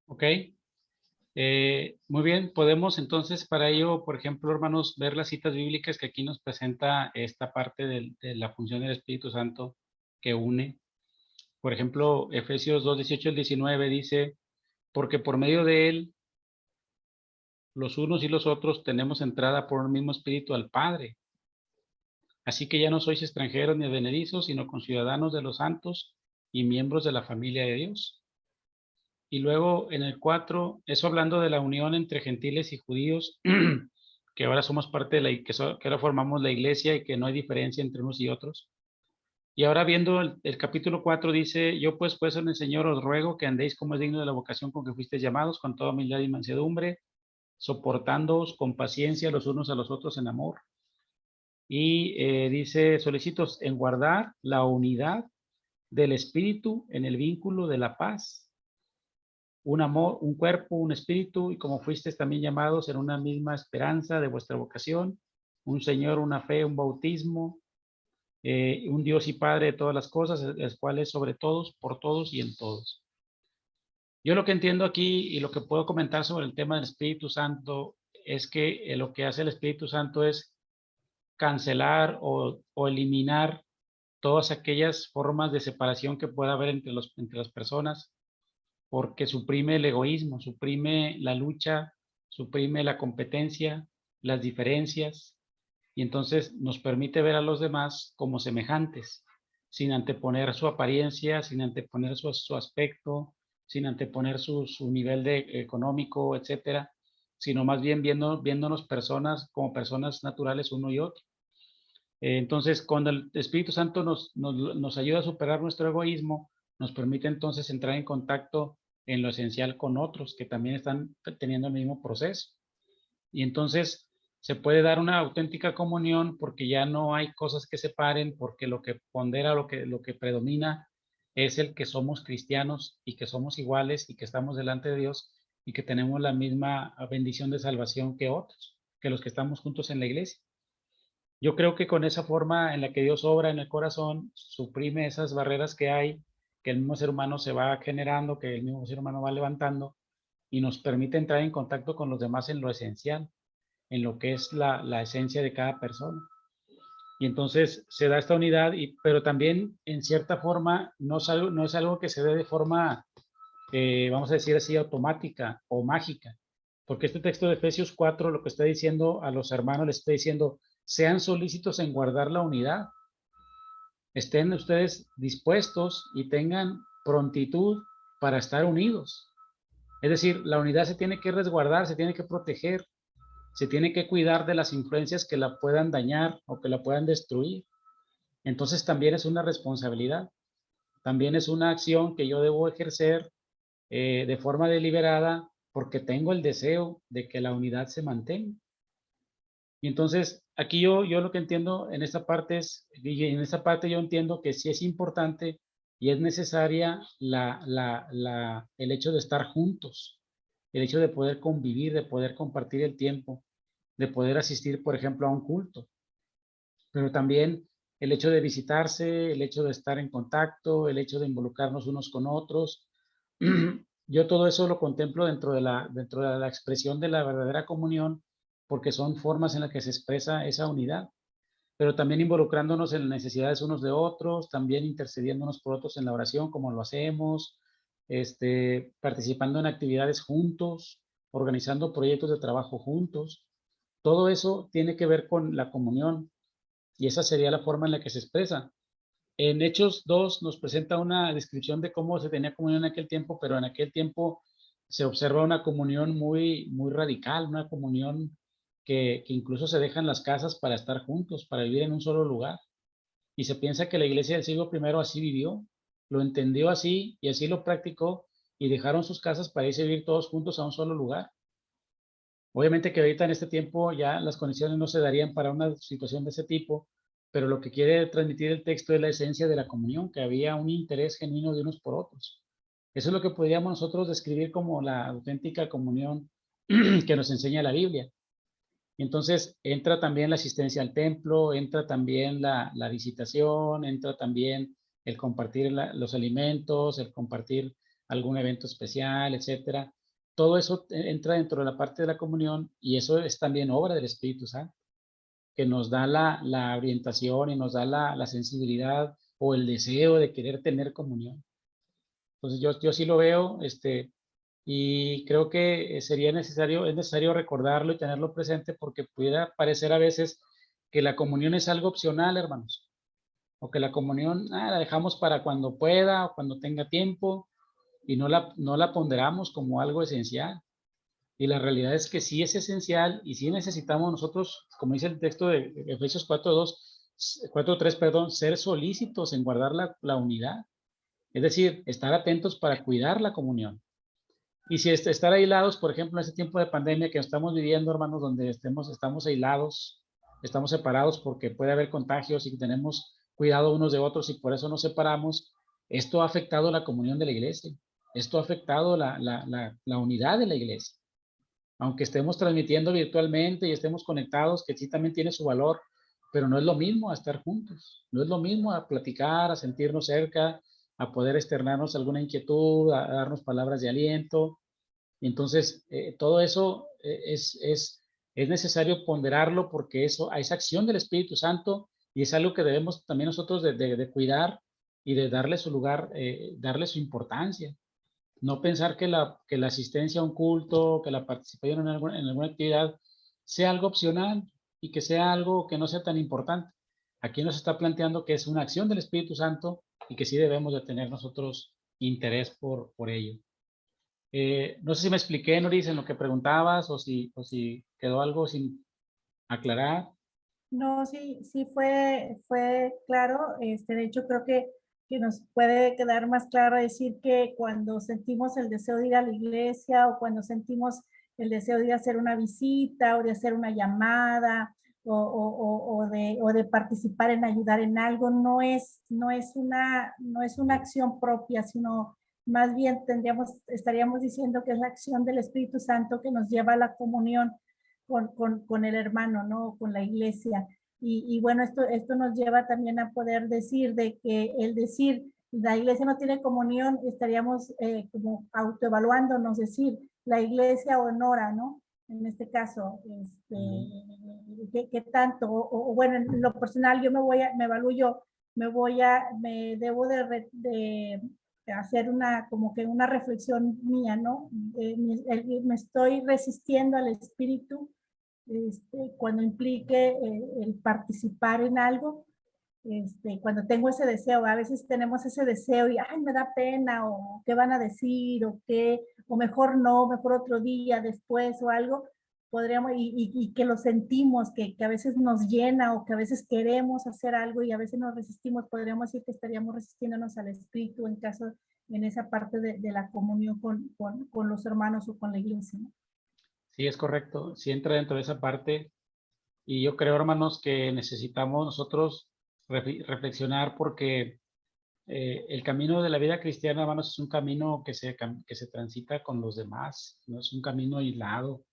Ok. Muy bien, podemos entonces para ello, por ejemplo, hermanos, ver las citas bíblicas que aquí nos presenta esta parte de la función del Espíritu Santo que une. Por ejemplo, Efesios 2, 18 al 19 dice, porque por medio de él, los unos y los otros tenemos entrada por un mismo Espíritu al Padre. Así que ya no sois extranjeros ni advenedizos, sino conciudadanos de los santos y miembros de la familia de Dios. Y luego en el 4, eso hablando de la unión entre gentiles y judíos, que ahora somos parte de que ahora formamos la iglesia y que no hay diferencia entre unos y otros. Y ahora viendo el capítulo 4 dice, yo pues en el Señor os ruego que andéis como es digno de la vocación con que fuisteis llamados, con toda humildad y mansedumbre, soportándoos con paciencia los unos a los otros en amor. Y dice, solicito en guardar la unidad del Espíritu en el vínculo de la paz. Un amor, un cuerpo, un espíritu, y como fuisteis también llamados en una misma esperanza de vuestra vocación, un Señor, una fe, un bautismo, un Dios y Padre de todas las cosas, el cual es sobre todos, por todos y en todos. Yo lo que entiendo aquí y lo que puedo comentar sobre el tema del Espíritu Santo es que lo que hace el Espíritu Santo es cancelar o eliminar todas aquellas formas de separación que pueda haber entre las personas, porque suprime el egoísmo, suprime la lucha, suprime la competencia, las diferencias, y entonces nos permite ver a los demás como semejantes, sin anteponer su apariencia, sin anteponer su aspecto, sin anteponer su nivel económico, etcétera, sino más bien viéndonos personas como personas naturales uno y otro. Entonces, cuando el Espíritu Santo nos ayuda a superar nuestro egoísmo, nos permite entonces entrar en contacto en lo esencial con otros que también están teniendo el mismo proceso. Y entonces se puede dar una auténtica comunión porque ya no hay cosas que separen, porque lo que pondera, lo que predomina es el que somos cristianos y que somos iguales y que estamos delante de Dios y que tenemos la misma bendición de salvación que otros, que los que estamos juntos en la iglesia. Yo creo que con esa forma en la que Dios obra en el corazón, suprime esas barreras que hay, que el mismo ser humano se va generando, que el mismo ser humano va levantando y nos permite entrar en contacto con los demás en lo esencial, en lo que es la esencia de cada persona. Y entonces se da esta unidad, pero también en cierta forma no es algo que se dé de forma, vamos a decir así, automática o mágica. Porque este texto de Efesios 4 lo que está diciendo a los hermanos, les está diciendo, sean solícitos en guardar la unidad. Estén ustedes dispuestos y tengan prontitud para estar unidos. Es decir, la unidad se tiene que resguardar, se tiene que proteger, se tiene que cuidar de las influencias que la puedan dañar o que la puedan destruir. Entonces también es una responsabilidad, también es una acción que yo debo ejercer de forma deliberada porque tengo el deseo de que la unidad se mantenga. Y entonces aquí yo lo que entiendo en esta parte yo entiendo que sí es importante y es necesaria el hecho de estar juntos, el hecho de poder convivir, de poder compartir el tiempo, de poder asistir, por ejemplo, a un culto, pero también el hecho de visitarse, el hecho de estar en contacto, el hecho de involucrarnos unos con otros. Yo todo eso lo contemplo dentro de la expresión de la verdadera comunión, porque son formas en las que se expresa esa unidad, pero también involucrándonos en las necesidades unos de otros, también intercediéndonos por otros en la oración, como lo hacemos, participando en actividades juntos, organizando proyectos de trabajo juntos. Todo eso tiene que ver con la comunión, y esa sería la forma en la que se expresa. En Hechos 2 nos presenta una descripción de cómo se tenía comunión en aquel tiempo, pero en aquel tiempo se observa una comunión muy, muy radical, una comunión que incluso se dejan las casas para estar juntos, para vivir en un solo lugar. Y se piensa que la iglesia del siglo I así vivió, lo entendió así y así lo practicó, y dejaron sus casas para irse a vivir todos juntos a un solo lugar. Obviamente que ahorita en este tiempo ya las condiciones no se darían para una situación de ese tipo, pero lo que quiere transmitir el texto es la esencia de la comunión, que había un interés genuino de unos por otros. Eso es lo que podríamos nosotros describir como la auténtica comunión que nos enseña la Biblia. Entonces entra también la asistencia al templo, entra también la visitación, entra también el compartir los alimentos, el compartir algún evento especial, etcétera. Todo eso entra dentro de la parte de la comunión, y eso es también obra del Espíritu Santo, que nos da la orientación y nos da la sensibilidad o el deseo de querer tener comunión. Entonces yo sí lo veo, y creo que es necesario recordarlo y tenerlo presente, porque pudiera parecer a veces que la comunión es algo opcional, hermanos, o que la comunión la dejamos para cuando pueda o cuando tenga tiempo, y no la ponderamos como algo esencial. Y la realidad es que sí es esencial, y sí necesitamos nosotros, como dice el texto de Efesios 4:3, perdón, ser solícitos en guardar la unidad. Es decir, estar atentos para cuidar la comunión. Y si estar aislados, por ejemplo, en este tiempo de pandemia que estamos viviendo, hermanos, donde estamos aislados, estamos separados porque puede haber contagios y tenemos cuidado unos de otros y por eso nos separamos, esto ha afectado la comunión de la iglesia. Esto ha afectado la unidad de la iglesia. Aunque estemos transmitiendo virtualmente y estemos conectados, que sí también tiene su valor, pero no es lo mismo a estar juntos. No es lo mismo a platicar, a sentirnos cerca, a poder externarnos alguna inquietud, a darnos palabras de aliento. Entonces, todo eso es necesario ponderarlo, porque eso es acción del Espíritu Santo, y es algo que debemos también nosotros de cuidar y de darle su lugar, darle su importancia. No pensar que la asistencia a un culto, que la participación en alguna actividad sea algo opcional y que sea algo que no sea tan importante. Aquí nos está planteando que es una acción del Espíritu Santo y que sí debemos de tener nosotros interés por ello. No sé si me expliqué, Noris, en lo que preguntabas, o si quedó algo sin aclarar. No, sí fue claro. De hecho, creo que nos puede quedar más claro decir que cuando sentimos el deseo de ir a la iglesia, o cuando sentimos el deseo de ir a hacer una visita o de hacer una llamada, o de participar en ayudar en algo, no es una acción propia, sino más bien estaríamos diciendo que es la acción del Espíritu Santo que nos lleva a la comunión con el hermano, ¿no? Con la iglesia. Y bueno, esto nos lleva también a poder decir de que el decir la iglesia no tiene comunión, estaríamos como autoevaluándonos, decir la iglesia honora, ¿no? En este caso, ¿qué tanto? O bueno, en lo personal yo me evalúo yo, me debo de hacer como que una reflexión mía, ¿no? Me estoy resistiendo al espíritu cuando implique el participar en algo, cuando tengo ese deseo. A veces tenemos ese deseo y ay, me da pena, o qué van a decir, o mejor no, mejor otro día después o algo. Podríamos, y que lo sentimos, que a veces nos llena, o que a veces queremos hacer algo y a veces nos resistimos. Podríamos decir que estaríamos resistiéndonos al espíritu en esa parte de la comunión con los hermanos o con la iglesia, ¿no? Sí, es correcto. Sí entra dentro de esa parte. Y yo creo, hermanos, que necesitamos nosotros reflexionar, porque el camino de la vida cristiana, hermanos, es un camino que se transita con los demás, no es un camino aislado,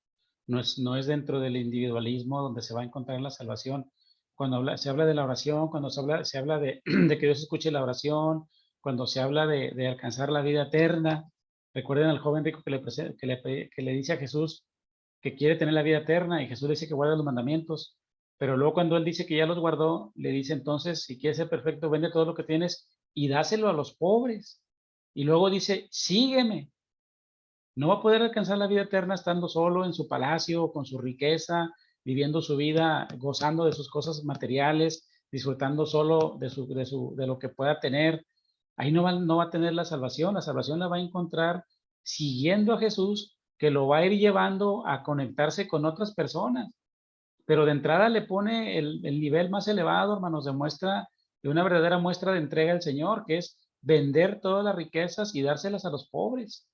no es dentro del individualismo donde se va a encontrar la salvación. Cuando se habla de la oración, cuando se habla de, de que Dios escuche la oración, cuando se habla de alcanzar la vida eterna. Recuerden al joven rico que le dice a Jesús que quiere tener la vida eterna y Jesús le dice que guarda los mandamientos. Pero luego cuando él dice que ya los guardó, le dice entonces, si quieres ser perfecto, vende todo lo que tienes y dáselo a los pobres. Y luego dice, sígueme. No va a poder alcanzar la vida eterna estando solo en su palacio, con su riqueza, viviendo su vida, gozando de sus cosas materiales, disfrutando solo de lo que pueda tener. Ahí no va a tener la salvación la va a encontrar siguiendo a Jesús, que lo va a ir llevando a conectarse con otras personas. Pero de entrada le pone el nivel más elevado, hermanos, de una verdadera muestra de entrega al Señor, que es vender todas las riquezas y dárselas a los pobres.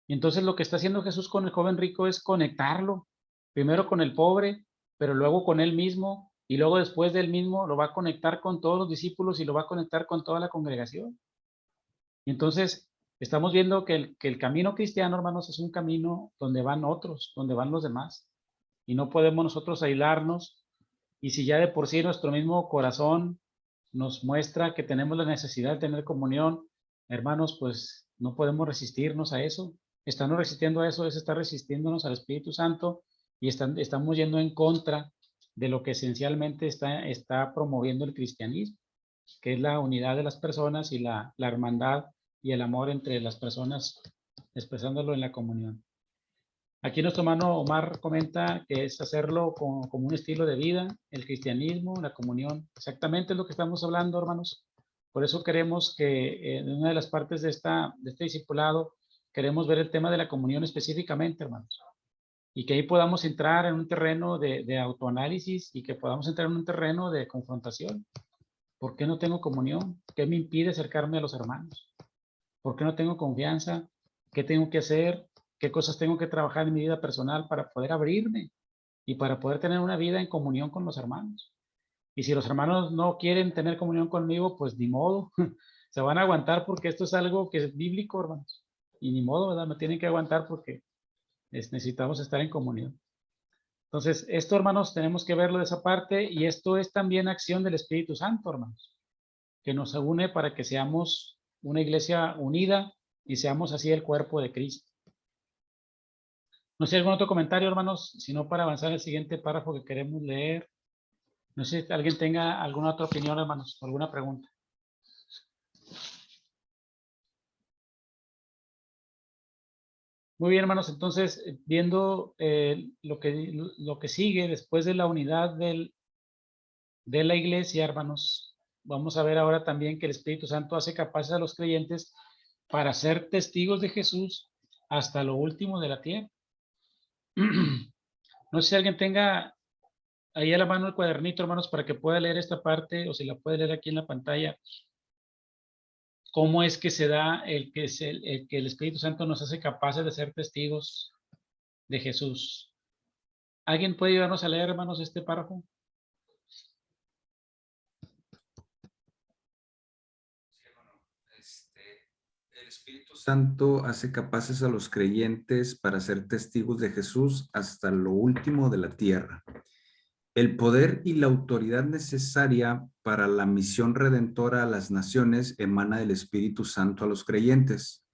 Y entonces lo que está haciendo Jesús con el joven rico es conectarlo, primero con el pobre, pero luego con él mismo, y luego después de él mismo lo va a conectar con todos los discípulos y lo va a conectar con toda la congregación. Y entonces estamos viendo que el camino cristiano, hermanos, es un camino donde van otros, donde van los demás. Y no podemos nosotros aislarnos. Y si ya de por sí nuestro mismo corazón nos muestra que tenemos la necesidad de tener comunión, hermanos, pues no podemos resistirnos a eso. Estarnos resistiendo a eso es estar resistiéndonos al Espíritu Santo y estamos yendo en contra de lo que esencialmente está promoviendo el cristianismo, que es la unidad de las personas y la hermandad y el amor entre las personas, expresándolo en la comunión. Aquí nuestro hermano Omar comenta que es hacerlo como un estilo de vida, el cristianismo, la comunión. Exactamente es lo que estamos hablando, hermanos. Por eso queremos que en una de las partes de este discipulado, queremos ver el tema de la comunión específicamente, hermanos. Y que ahí podamos entrar en un terreno de autoanálisis y que podamos entrar en un terreno de confrontación. ¿Por qué no tengo comunión? ¿Qué me impide acercarme a los hermanos? ¿Por qué no tengo confianza? ¿Qué tengo que hacer? ¿Qué cosas tengo que trabajar en mi vida personal para poder abrirme y para poder tener una vida en comunión con los hermanos? Y si los hermanos no quieren tener comunión conmigo, pues ni modo. Se van a aguantar porque esto es algo que es bíblico, hermanos. Y ni modo, ¿verdad? Me tienen que aguantar porque necesitamos estar en comunión. Entonces, esto, hermanos, tenemos que verlo de esa parte y esto es también acción del Espíritu Santo, hermanos, que nos une para que seamos una iglesia unida y seamos así el cuerpo de Cristo. No sé, algún otro comentario, hermanos, sino para avanzar al siguiente párrafo que queremos leer. No sé si alguien tenga alguna otra opinión, hermanos, o alguna pregunta. Muy bien, hermanos, entonces, viendo lo que sigue después de la unidad de la iglesia, hermanos, vamos a ver ahora también que el Espíritu Santo hace capaces a los creyentes para ser testigos de Jesús hasta lo último de la tierra. No sé si alguien tenga ahí a la mano el cuadernito, hermanos, para que pueda leer esta parte o si la puede leer aquí en la pantalla. ¿Cómo es que se da que el Espíritu Santo nos hace capaces de ser testigos de Jesús? ¿Alguien puede ayudarnos a leer, hermanos, este párrafo? El Espíritu Santo hace capaces a los creyentes para ser testigos de Jesús hasta lo último de la tierra. El poder y la autoridad necesaria para la misión redentora a las naciones emana del Espíritu Santo a los creyentes.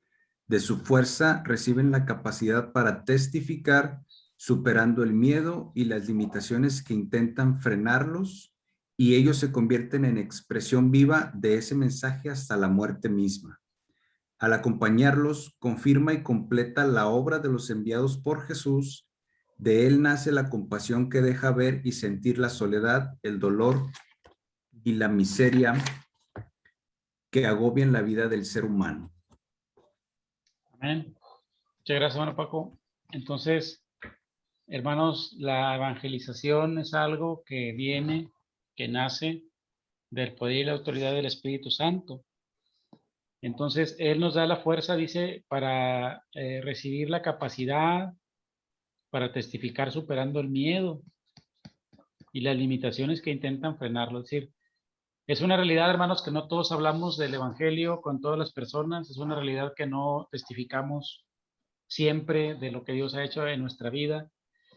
De su fuerza reciben la capacidad para testificar, superando el miedo y las limitaciones que intentan frenarlos, y ellos se convierten en expresión viva de ese mensaje hasta la muerte misma. Al acompañarlos, confirma y completa la obra de los enviados por Jesús. De él nace la compasión que deja ver y sentir la soledad, el dolor y la miseria que agobian la vida del ser humano. Amén. Muchas gracias, hermano Paco. Entonces, hermanos, la evangelización es algo que nace del poder y la autoridad del Espíritu Santo. Entonces, Él nos da la fuerza, dice, para recibir la capacidad, para testificar superando el miedo y las limitaciones que intentan frenarlo. Es decir, Es una realidad, hermanos, que no todos hablamos del evangelio con todas las personas. Es una realidad que no testificamos siempre de lo que Dios ha hecho en nuestra vida.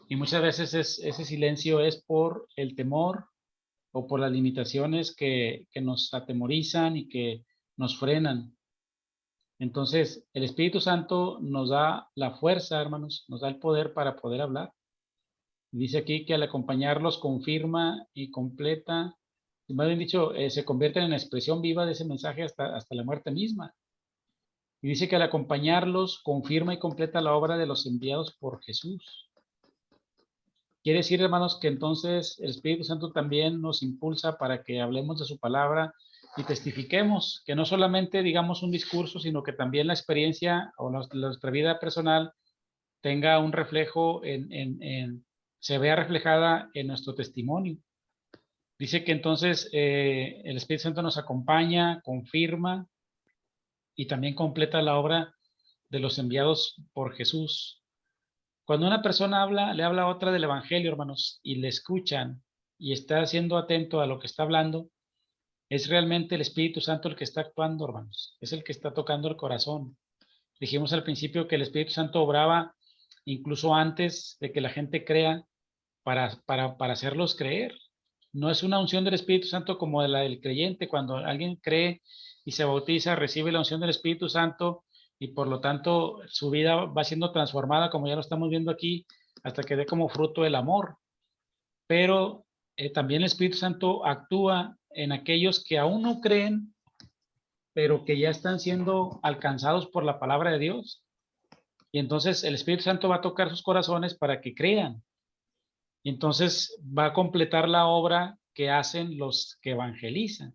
Y muchas veces ese silencio es por el temor o por las limitaciones que nos atemorizan y que nos frenan. Entonces, el Espíritu Santo nos da la fuerza, hermanos, nos da el poder para poder hablar. Dice aquí que al acompañarlos confirma y completa, y más bien dicho, se convierte en expresión viva de ese mensaje hasta la muerte misma. Y dice que al acompañarlos confirma y completa la obra de los enviados por Jesús. Quiere decir, hermanos, que entonces el Espíritu Santo también nos impulsa para que hablemos de su palabra y testifiquemos, que no solamente digamos un discurso, sino que también la experiencia o nuestra vida personal tenga un reflejo se vea reflejada en nuestro testimonio. Dice que entonces el Espíritu Santo nos acompaña, confirma y también completa la obra de los enviados por Jesús. Cuando una persona habla, le habla a otra del Evangelio, hermanos, y le escuchan y está siendo atento a lo que está hablando, es realmente el Espíritu Santo el que está actuando, hermanos. Es el que está tocando el corazón. Dijimos al principio que el Espíritu Santo obraba incluso antes de que la gente crea para hacerlos creer. No es una unción del Espíritu Santo como la del creyente. Cuando alguien cree y se bautiza, recibe la unción del Espíritu Santo y por lo tanto su vida va siendo transformada, como ya lo estamos viendo aquí, hasta que dé como fruto el amor. Pero también el Espíritu Santo actúa en aquellos que aún no creen, pero que ya están siendo alcanzados por la palabra de Dios. Y entonces el Espíritu Santo va a tocar sus corazones para que crean. Y entonces va a completar la obra que hacen los que evangelizan.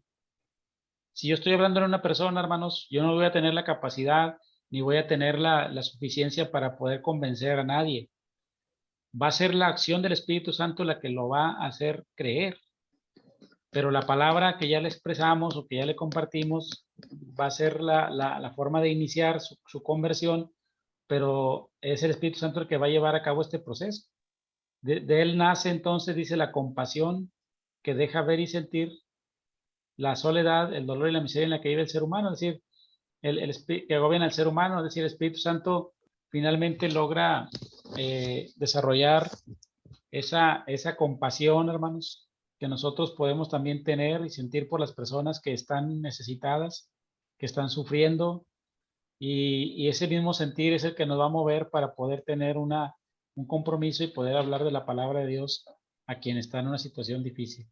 Si yo estoy hablando de una persona, hermanos, yo no voy a tener la capacidad ni voy a tener la suficiencia para poder convencer a nadie. Va a ser la acción del Espíritu Santo la que lo va a hacer creer. Pero la palabra que ya le expresamos o que ya le compartimos va a ser la forma de iniciar su conversión, pero es el Espíritu Santo el que va a llevar a cabo este proceso. De él nace entonces, dice, la compasión que deja ver y sentir la soledad, el dolor y la miseria en la que vive el ser humano, es decir, que gobierna al ser humano, es decir, el Espíritu Santo finalmente logra desarrollar esa compasión, hermanos, que nosotros podemos también tener y sentir por las personas que están necesitadas, que están sufriendo, y ese mismo sentir es el que nos va a mover para poder tener un compromiso y poder hablar de la palabra de Dios a quien está en una situación difícil.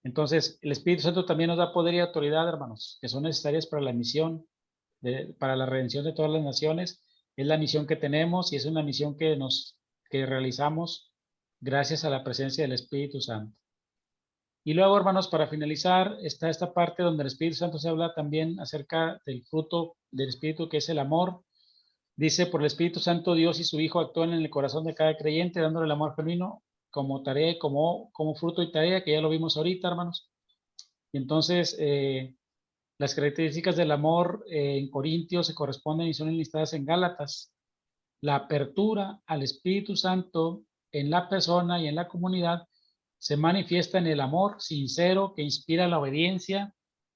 Entonces, el Espíritu Santo también nos da poder y autoridad, hermanos, que son necesarias para la misión, para la redención de todas las naciones. Es la misión que tenemos y es una misión que realizamos gracias a la presencia del Espíritu Santo. Y luego, hermanos, para finalizar, está esta parte donde el Espíritu Santo se habla también acerca del fruto del Espíritu, que es el amor. Dice, por el Espíritu Santo, Dios y su Hijo actúan en el corazón de cada creyente, dándole el amor genuino como tarea y como fruto y tarea, que ya lo vimos ahorita, hermanos. Y entonces, las características del amor en Corintios se corresponden y son enlistadas en Gálatas. La apertura al Espíritu Santo en la persona y en la comunidad se manifiesta en el amor sincero que inspira la obediencia,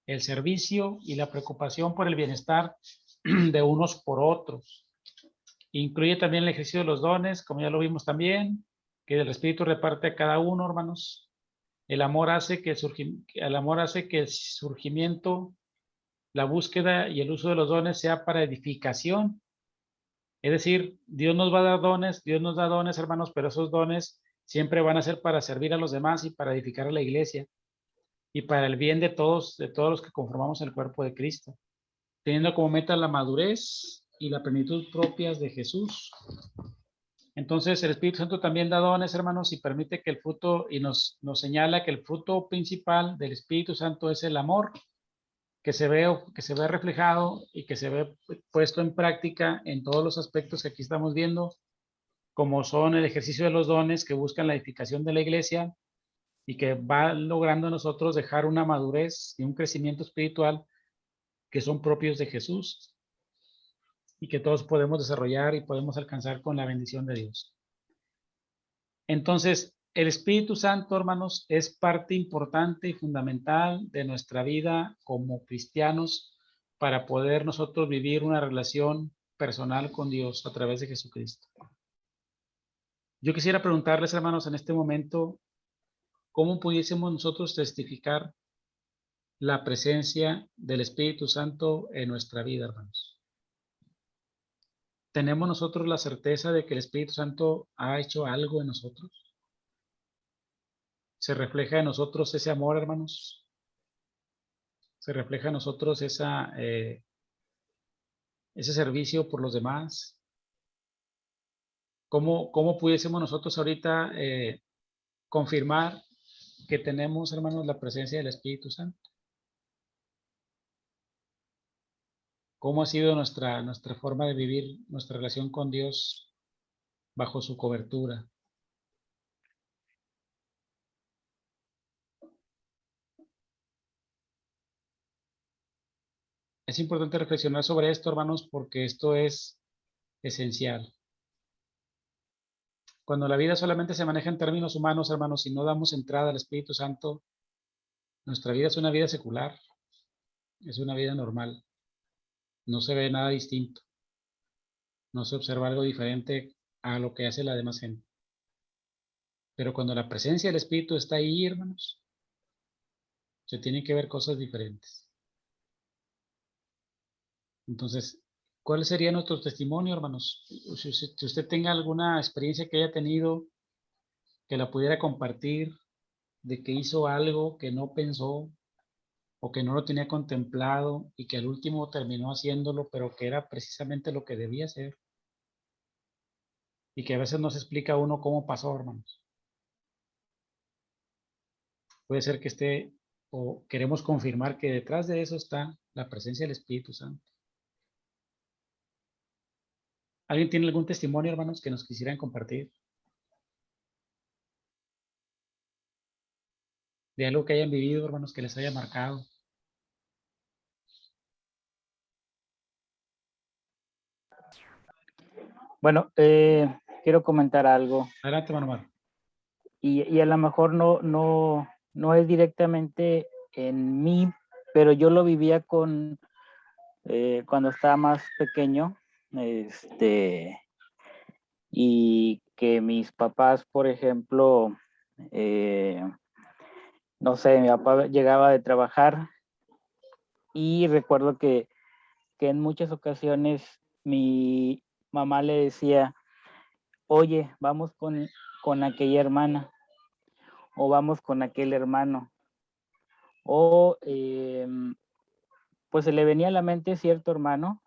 el servicio y la preocupación por el bienestar de unos por otros. Incluye también el ejercicio de los dones, como ya lo vimos también, que el Espíritu reparte a cada uno, hermanos. El amor hace que el surgimiento, la búsqueda y el uso de los dones sea para edificación. Es decir, Dios nos va a dar dones, Dios nos da dones, hermanos, pero esos dones siempre van a ser para servir a los demás y para edificar a la iglesia y para el bien de todos los que conformamos el cuerpo de Cristo, teniendo como meta la madurez y la plenitud propias de Jesús. Entonces, el Espíritu Santo también da dones, hermanos, y permite que el fruto, y nos señala que el fruto principal del Espíritu Santo es el amor, que se ve reflejado y que se ve puesto en práctica en todos los aspectos que aquí estamos viendo, como son el ejercicio de los dones que buscan la edificación de la iglesia y que va logrando a nosotros dejar una madurez y un crecimiento espiritual que son propios de Jesús y que todos podemos desarrollar y podemos alcanzar con la bendición de Dios. Entonces, El Espíritu Santo, hermanos, es parte importante y fundamental de nuestra vida como cristianos para poder nosotros vivir una relación personal con Dios a través de Jesucristo. Yo quisiera preguntarles, hermanos, en este momento, ¿cómo pudiésemos nosotros testificar la presencia del Espíritu Santo en nuestra vida, hermanos? ¿Tenemos nosotros la certeza de que el Espíritu Santo ha hecho algo en nosotros? ¿Se refleja en nosotros ese amor, hermanos? ¿Se refleja en nosotros ese servicio por los demás? ¿Cómo pudiésemos nosotros ahorita confirmar que tenemos, hermanos, la presencia del Espíritu Santo? ¿Cómo ha sido nuestra forma de vivir nuestra relación con Dios bajo su cobertura? Es importante reflexionar sobre esto, hermanos, porque esto es esencial. Cuando la vida solamente se maneja en términos humanos, hermanos, y no damos entrada al Espíritu Santo, nuestra vida es una vida secular, es una vida normal. No se ve nada distinto. No se observa algo diferente a lo que hace la demás gente. Pero cuando la presencia del Espíritu está ahí, hermanos, se tienen que ver cosas diferentes. Entonces, ¿cuál sería nuestro testimonio, hermanos? Si usted tenga alguna experiencia que haya tenido, que la pudiera compartir, de que hizo algo que no pensó o que no lo tenía contemplado y que al último terminó haciéndolo, pero que era precisamente lo que debía hacer. Y que a veces no se explica a uno cómo pasó, hermanos. Puede ser que esté, o queremos confirmar que detrás de eso está la presencia del Espíritu Santo. ¿Alguien tiene algún testimonio, hermanos, que nos quisieran compartir? De algo que hayan vivido, hermanos, que les haya marcado. Bueno, quiero comentar algo Adelante, hermano Omar. y a lo mejor no es directamente en mí, pero yo lo vivía cuando estaba más pequeño, y que mis papás, por ejemplo, no sé, mi papá llegaba de trabajar y recuerdo que en muchas ocasiones mi mamá le decía, oye, vamos con aquella hermana o vamos con aquel hermano. O pues se le venía a la mente cierto hermano,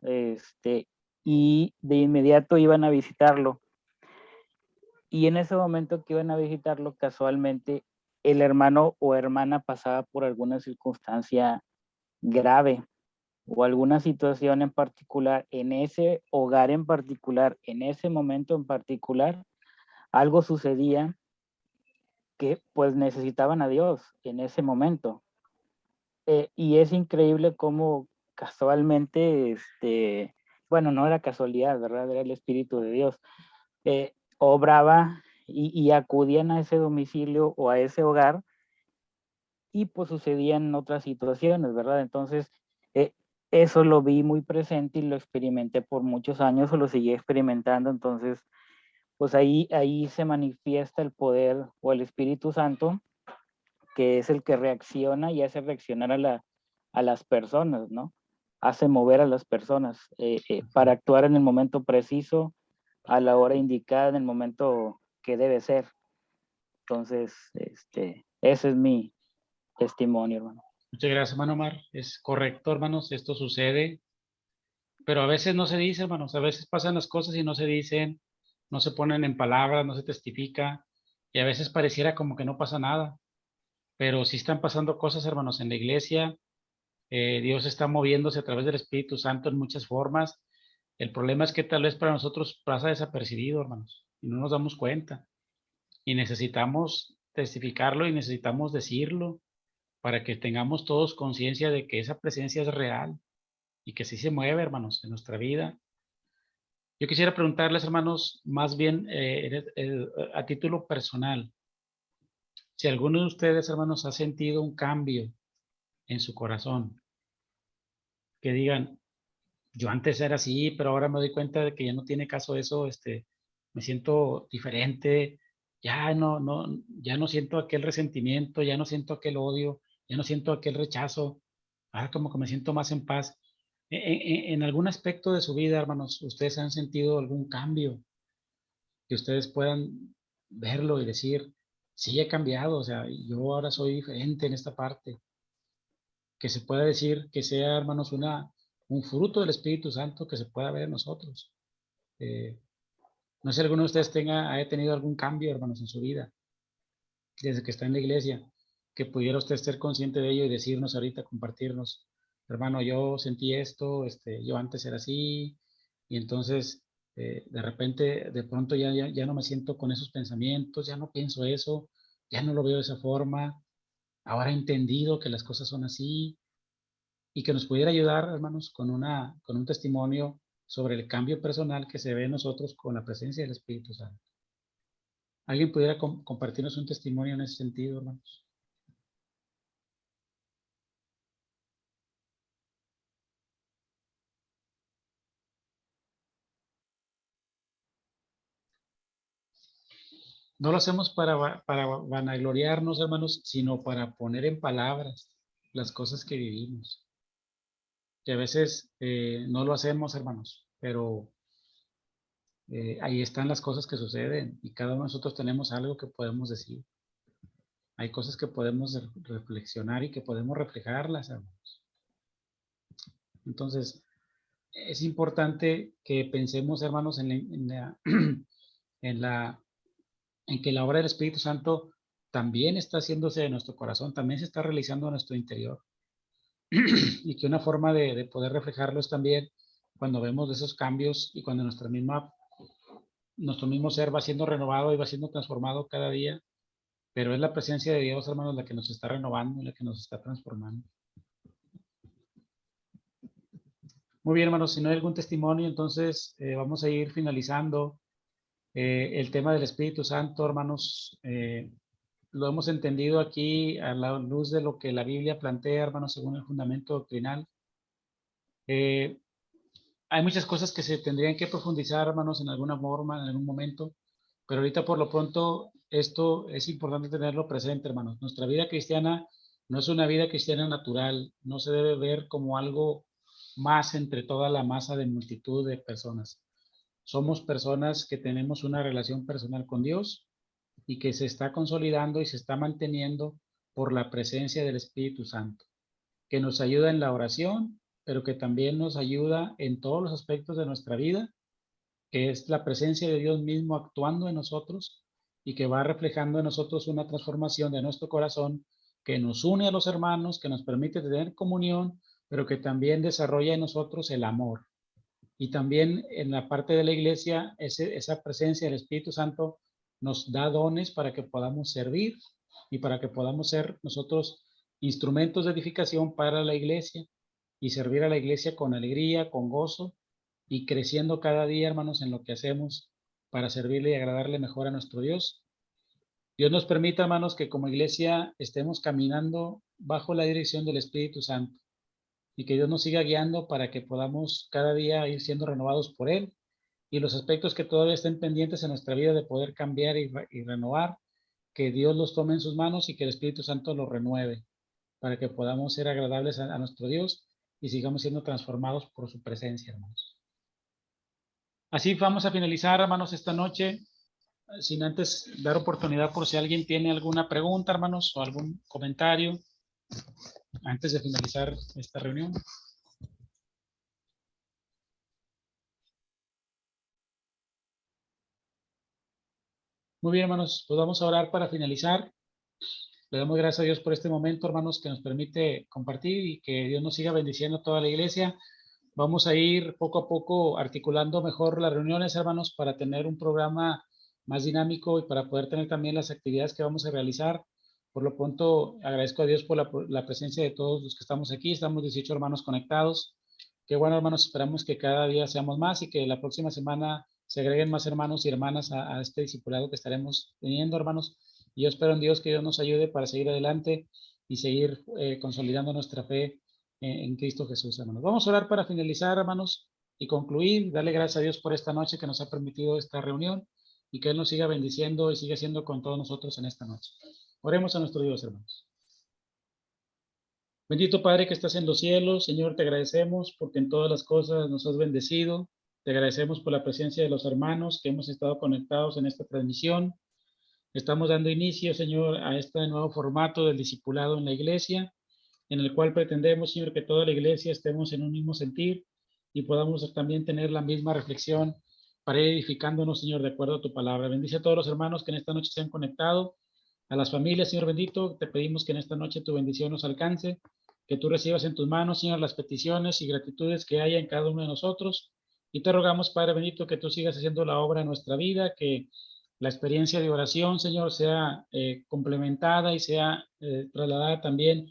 y de inmediato iban a visitarlo. Y en ese momento que iban a visitarlo, casualmente el hermano o hermana pasaba por alguna circunstancia grave o alguna situación en particular, en ese hogar en particular, en ese momento en particular, algo sucedía que pues necesitaban a Dios en ese momento. Y es increíble cómo casualmente, bueno, no era casualidad, ¿verdad? Era el Espíritu de Dios. Obraba y acudían a ese domicilio o a ese hogar y pues sucedían otras situaciones, ¿verdad? Entonces, eso lo vi muy presente y lo experimenté por muchos años o lo seguí experimentando. Entonces, pues ahí se manifiesta el poder o el Espíritu Santo, que es el que reacciona y hace reaccionar a las personas, ¿no? Hace mover a las personas para actuar en el momento preciso, a la hora indicada, en el momento que debe ser. Entonces, ese es mi testimonio, hermano. Muchas gracias, hermano Omar. Es correcto, hermanos, esto sucede, pero a veces no se dice, hermanos, a veces pasan las cosas y no se dicen, no se ponen en palabras, no se testifica, y a veces pareciera como que no pasa nada, pero sí están pasando cosas, hermanos, en la iglesia. Dios está moviéndose a través del Espíritu Santo en muchas formas. El problema es que tal vez para nosotros pasa desapercibido, hermanos, y no nos damos cuenta. Y necesitamos testificarlo y necesitamos decirlo para que tengamos todos conciencia de que esa presencia es real y que sí se mueve, hermanos, en nuestra vida. Yo quisiera preguntarles, hermanos, más bien a título personal, Si alguno de ustedes, hermanos, ha sentido un cambio en su corazón, que digan, yo antes era así, pero ahora me doy cuenta de que ya no tiene caso eso, me siento diferente, ya no siento aquel resentimiento, ya no siento aquel odio, ya no siento aquel rechazo, ahora como que me siento más en paz. En algún aspecto de su vida, hermanos, ¿ustedes han sentido algún cambio que ustedes puedan verlo y decir, sí he cambiado, o sea, yo ahora soy diferente en esta parte? Que se pueda decir que sea, hermanos, un fruto del Espíritu Santo que se pueda ver en nosotros. No sé si alguno de ustedes haya tenido algún cambio, hermanos, en su vida, desde que está en la iglesia, que pudiera usted ser consciente de ello y decirnos ahorita, compartirnos, hermano, yo sentí esto, yo antes era así, y entonces de repente, de pronto ya no me siento con esos pensamientos, ya no pienso eso, ya no lo veo de esa forma, ahora he entendido que las cosas son así, y que nos pudiera ayudar, hermanos, con un testimonio sobre el cambio personal que se ve en nosotros con la presencia del Espíritu Santo. ¿Alguien pudiera compartirnos un testimonio en ese sentido, hermanos? No lo hacemos para vanagloriarnos, hermanos, sino para poner en palabras las cosas que vivimos. Que a veces no lo hacemos, hermanos, pero ahí están las cosas que suceden y cada uno de nosotros tenemos algo que podemos decir. Hay cosas que podemos reflexionar y que podemos reflejarlas, hermanos. Entonces, es importante que pensemos, hermanos, en que la obra del Espíritu Santo también está haciéndose de nuestro corazón, también se está realizando en nuestro interior. Y que una forma de poder reflejarlo es también cuando vemos esos cambios y cuando nuestro mismo ser va siendo renovado y va siendo transformado cada día. Pero es la presencia de Dios, hermanos, la que nos está renovando, la que nos está transformando. Muy bien, hermanos, si no hay algún testimonio, entonces vamos a ir finalizando el tema del Espíritu Santo, hermanos. Lo hemos entendido aquí a la luz de lo que la Biblia plantea, hermanos, según el fundamento doctrinal. Hay muchas cosas que se tendrían que profundizar, hermanos, en alguna forma, en algún momento, pero ahorita por lo pronto esto es importante tenerlo presente, hermanos. Nuestra vida cristiana no es una vida cristiana natural, no se debe ver como algo más entre toda la masa de multitud de personas. Somos personas que tenemos una relación personal con Dios y que se está consolidando y se está manteniendo por la presencia del Espíritu Santo, que nos ayuda en la oración, pero que también nos ayuda en todos los aspectos de nuestra vida, que es la presencia de Dios mismo actuando en nosotros y que va reflejando en nosotros una transformación de nuestro corazón que nos une a los hermanos, que nos permite tener comunión, pero que también desarrolla en nosotros el amor. Y también en la parte de la iglesia, esa presencia del Espíritu Santo nos da dones para que podamos servir y para que podamos ser nosotros instrumentos de edificación para la iglesia y servir a la iglesia con alegría, con gozo y creciendo cada día, hermanos, en lo que hacemos para servirle y agradarle mejor a nuestro Dios. Dios nos permita, hermanos, que como iglesia estemos caminando bajo la dirección del Espíritu Santo y que Dios nos siga guiando para que podamos cada día ir siendo renovados por Él y los aspectos que todavía estén pendientes en nuestra vida de poder cambiar y renovar, que Dios los tome en sus manos y que el Espíritu Santo los renueve para que podamos ser agradables a nuestro Dios y sigamos siendo transformados por su presencia, hermanos. Así vamos a finalizar, hermanos, esta noche, sin antes dar oportunidad por si alguien tiene alguna pregunta, hermanos, o algún comentario antes de finalizar esta reunión. Muy bien, hermanos, pues vamos a orar para finalizar. Le damos gracias a Dios por este momento, hermanos, que nos permite compartir y que Dios nos siga bendiciendo a toda la iglesia. Vamos a ir poco a poco articulando mejor las reuniones, hermanos, para tener un programa más dinámico y para poder tener también las actividades que vamos a realizar. Por lo pronto, agradezco a Dios por la presencia de todos los que estamos aquí. Estamos 18 hermanos conectados. Qué bueno, hermanos, esperamos que cada día seamos más y que la próxima semana se agreguen más hermanos y hermanas a este discipulado que estaremos teniendo, hermanos. Y yo espero en Dios que Dios nos ayude para seguir adelante y seguir consolidando nuestra fe en Cristo Jesús, hermanos. Vamos a orar para finalizar, hermanos, y concluir. Darle gracias a Dios por esta noche que nos ha permitido esta reunión y que Él nos siga bendiciendo y siga siendo con todos nosotros en esta noche. Oremos a nuestro Dios, hermanos. Bendito Padre que estás en los cielos, Señor, te agradecemos porque en todas las cosas nos has bendecido. Te agradecemos por la presencia de los hermanos que hemos estado conectados en esta transmisión. Estamos dando inicio, Señor, a este nuevo formato del discipulado en la iglesia, en el cual pretendemos, Señor, que toda la iglesia estemos en un mismo sentir y podamos también tener la misma reflexión para ir edificándonos, Señor, de acuerdo a tu palabra. Bendice a todos los hermanos que en esta noche se han conectado. A las familias, Señor bendito, te pedimos que en esta noche tu bendición nos alcance, que tú recibas en tus manos, Señor, las peticiones y gratitudes que haya en cada uno de nosotros. Y te rogamos, Padre bendito, que tú sigas haciendo la obra en nuestra vida, que la experiencia de oración, Señor, sea complementada y sea trasladada también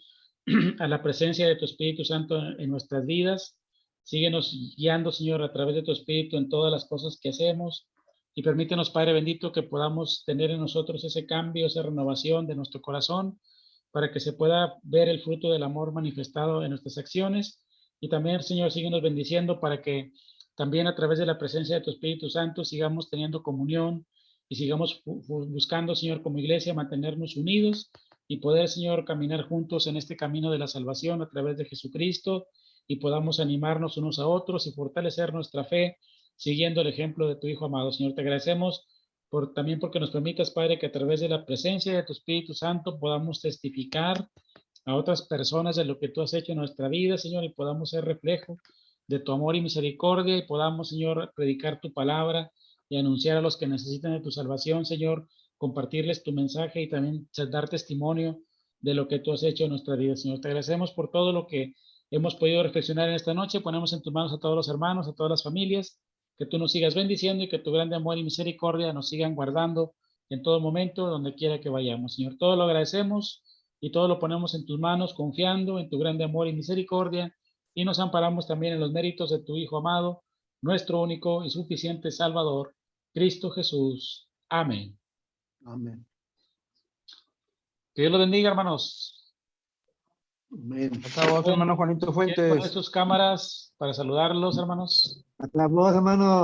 a la presencia de tu Espíritu Santo en nuestras vidas. Síguenos guiando, Señor, a través de tu Espíritu en todas las cosas que hacemos. Y permítenos, Padre bendito, que podamos tener en nosotros ese cambio, esa renovación de nuestro corazón, para que se pueda ver el fruto del amor manifestado en nuestras acciones. Y también, Señor, síguenos bendiciendo para que también a través de la presencia de tu Espíritu Santo sigamos teniendo comunión y sigamos buscando, Señor, como iglesia, mantenernos unidos y poder, Señor, caminar juntos en este camino de la salvación a través de Jesucristo, y podamos animarnos unos a otros y fortalecer nuestra fe siguiendo el ejemplo de tu Hijo amado. Señor, te agradecemos también porque nos permitas, Padre, que a través de la presencia de tu Espíritu Santo podamos testificar a otras personas de lo que tú has hecho en nuestra vida, Señor, y podamos ser reflejo de tu amor y misericordia, y podamos, Señor, predicar tu palabra y anunciar a los que necesitan de tu salvación, Señor, compartirles tu mensaje y también dar testimonio de lo que tú has hecho en nuestra vida, Señor. Te agradecemos por todo lo que hemos podido reflexionar en esta noche. Ponemos en tus manos a todos los hermanos, a todas las familias, que tú nos sigas bendiciendo y que tu grande amor y misericordia nos sigan guardando en todo momento, donde quiera que vayamos, Señor. Todo lo agradecemos y todo lo ponemos en tus manos, confiando en tu grande amor y misericordia, y nos amparamos también en los méritos de tu Hijo amado, nuestro único y suficiente Salvador, Cristo Jesús. Amén. Amén. Que Dios los bendiga, hermanos. Amén. Hasta vos, hermano Juanito ¿Quieren poner Fuentes. sus cámaras para saludarlos, hermanos? Hasta vos, hermano.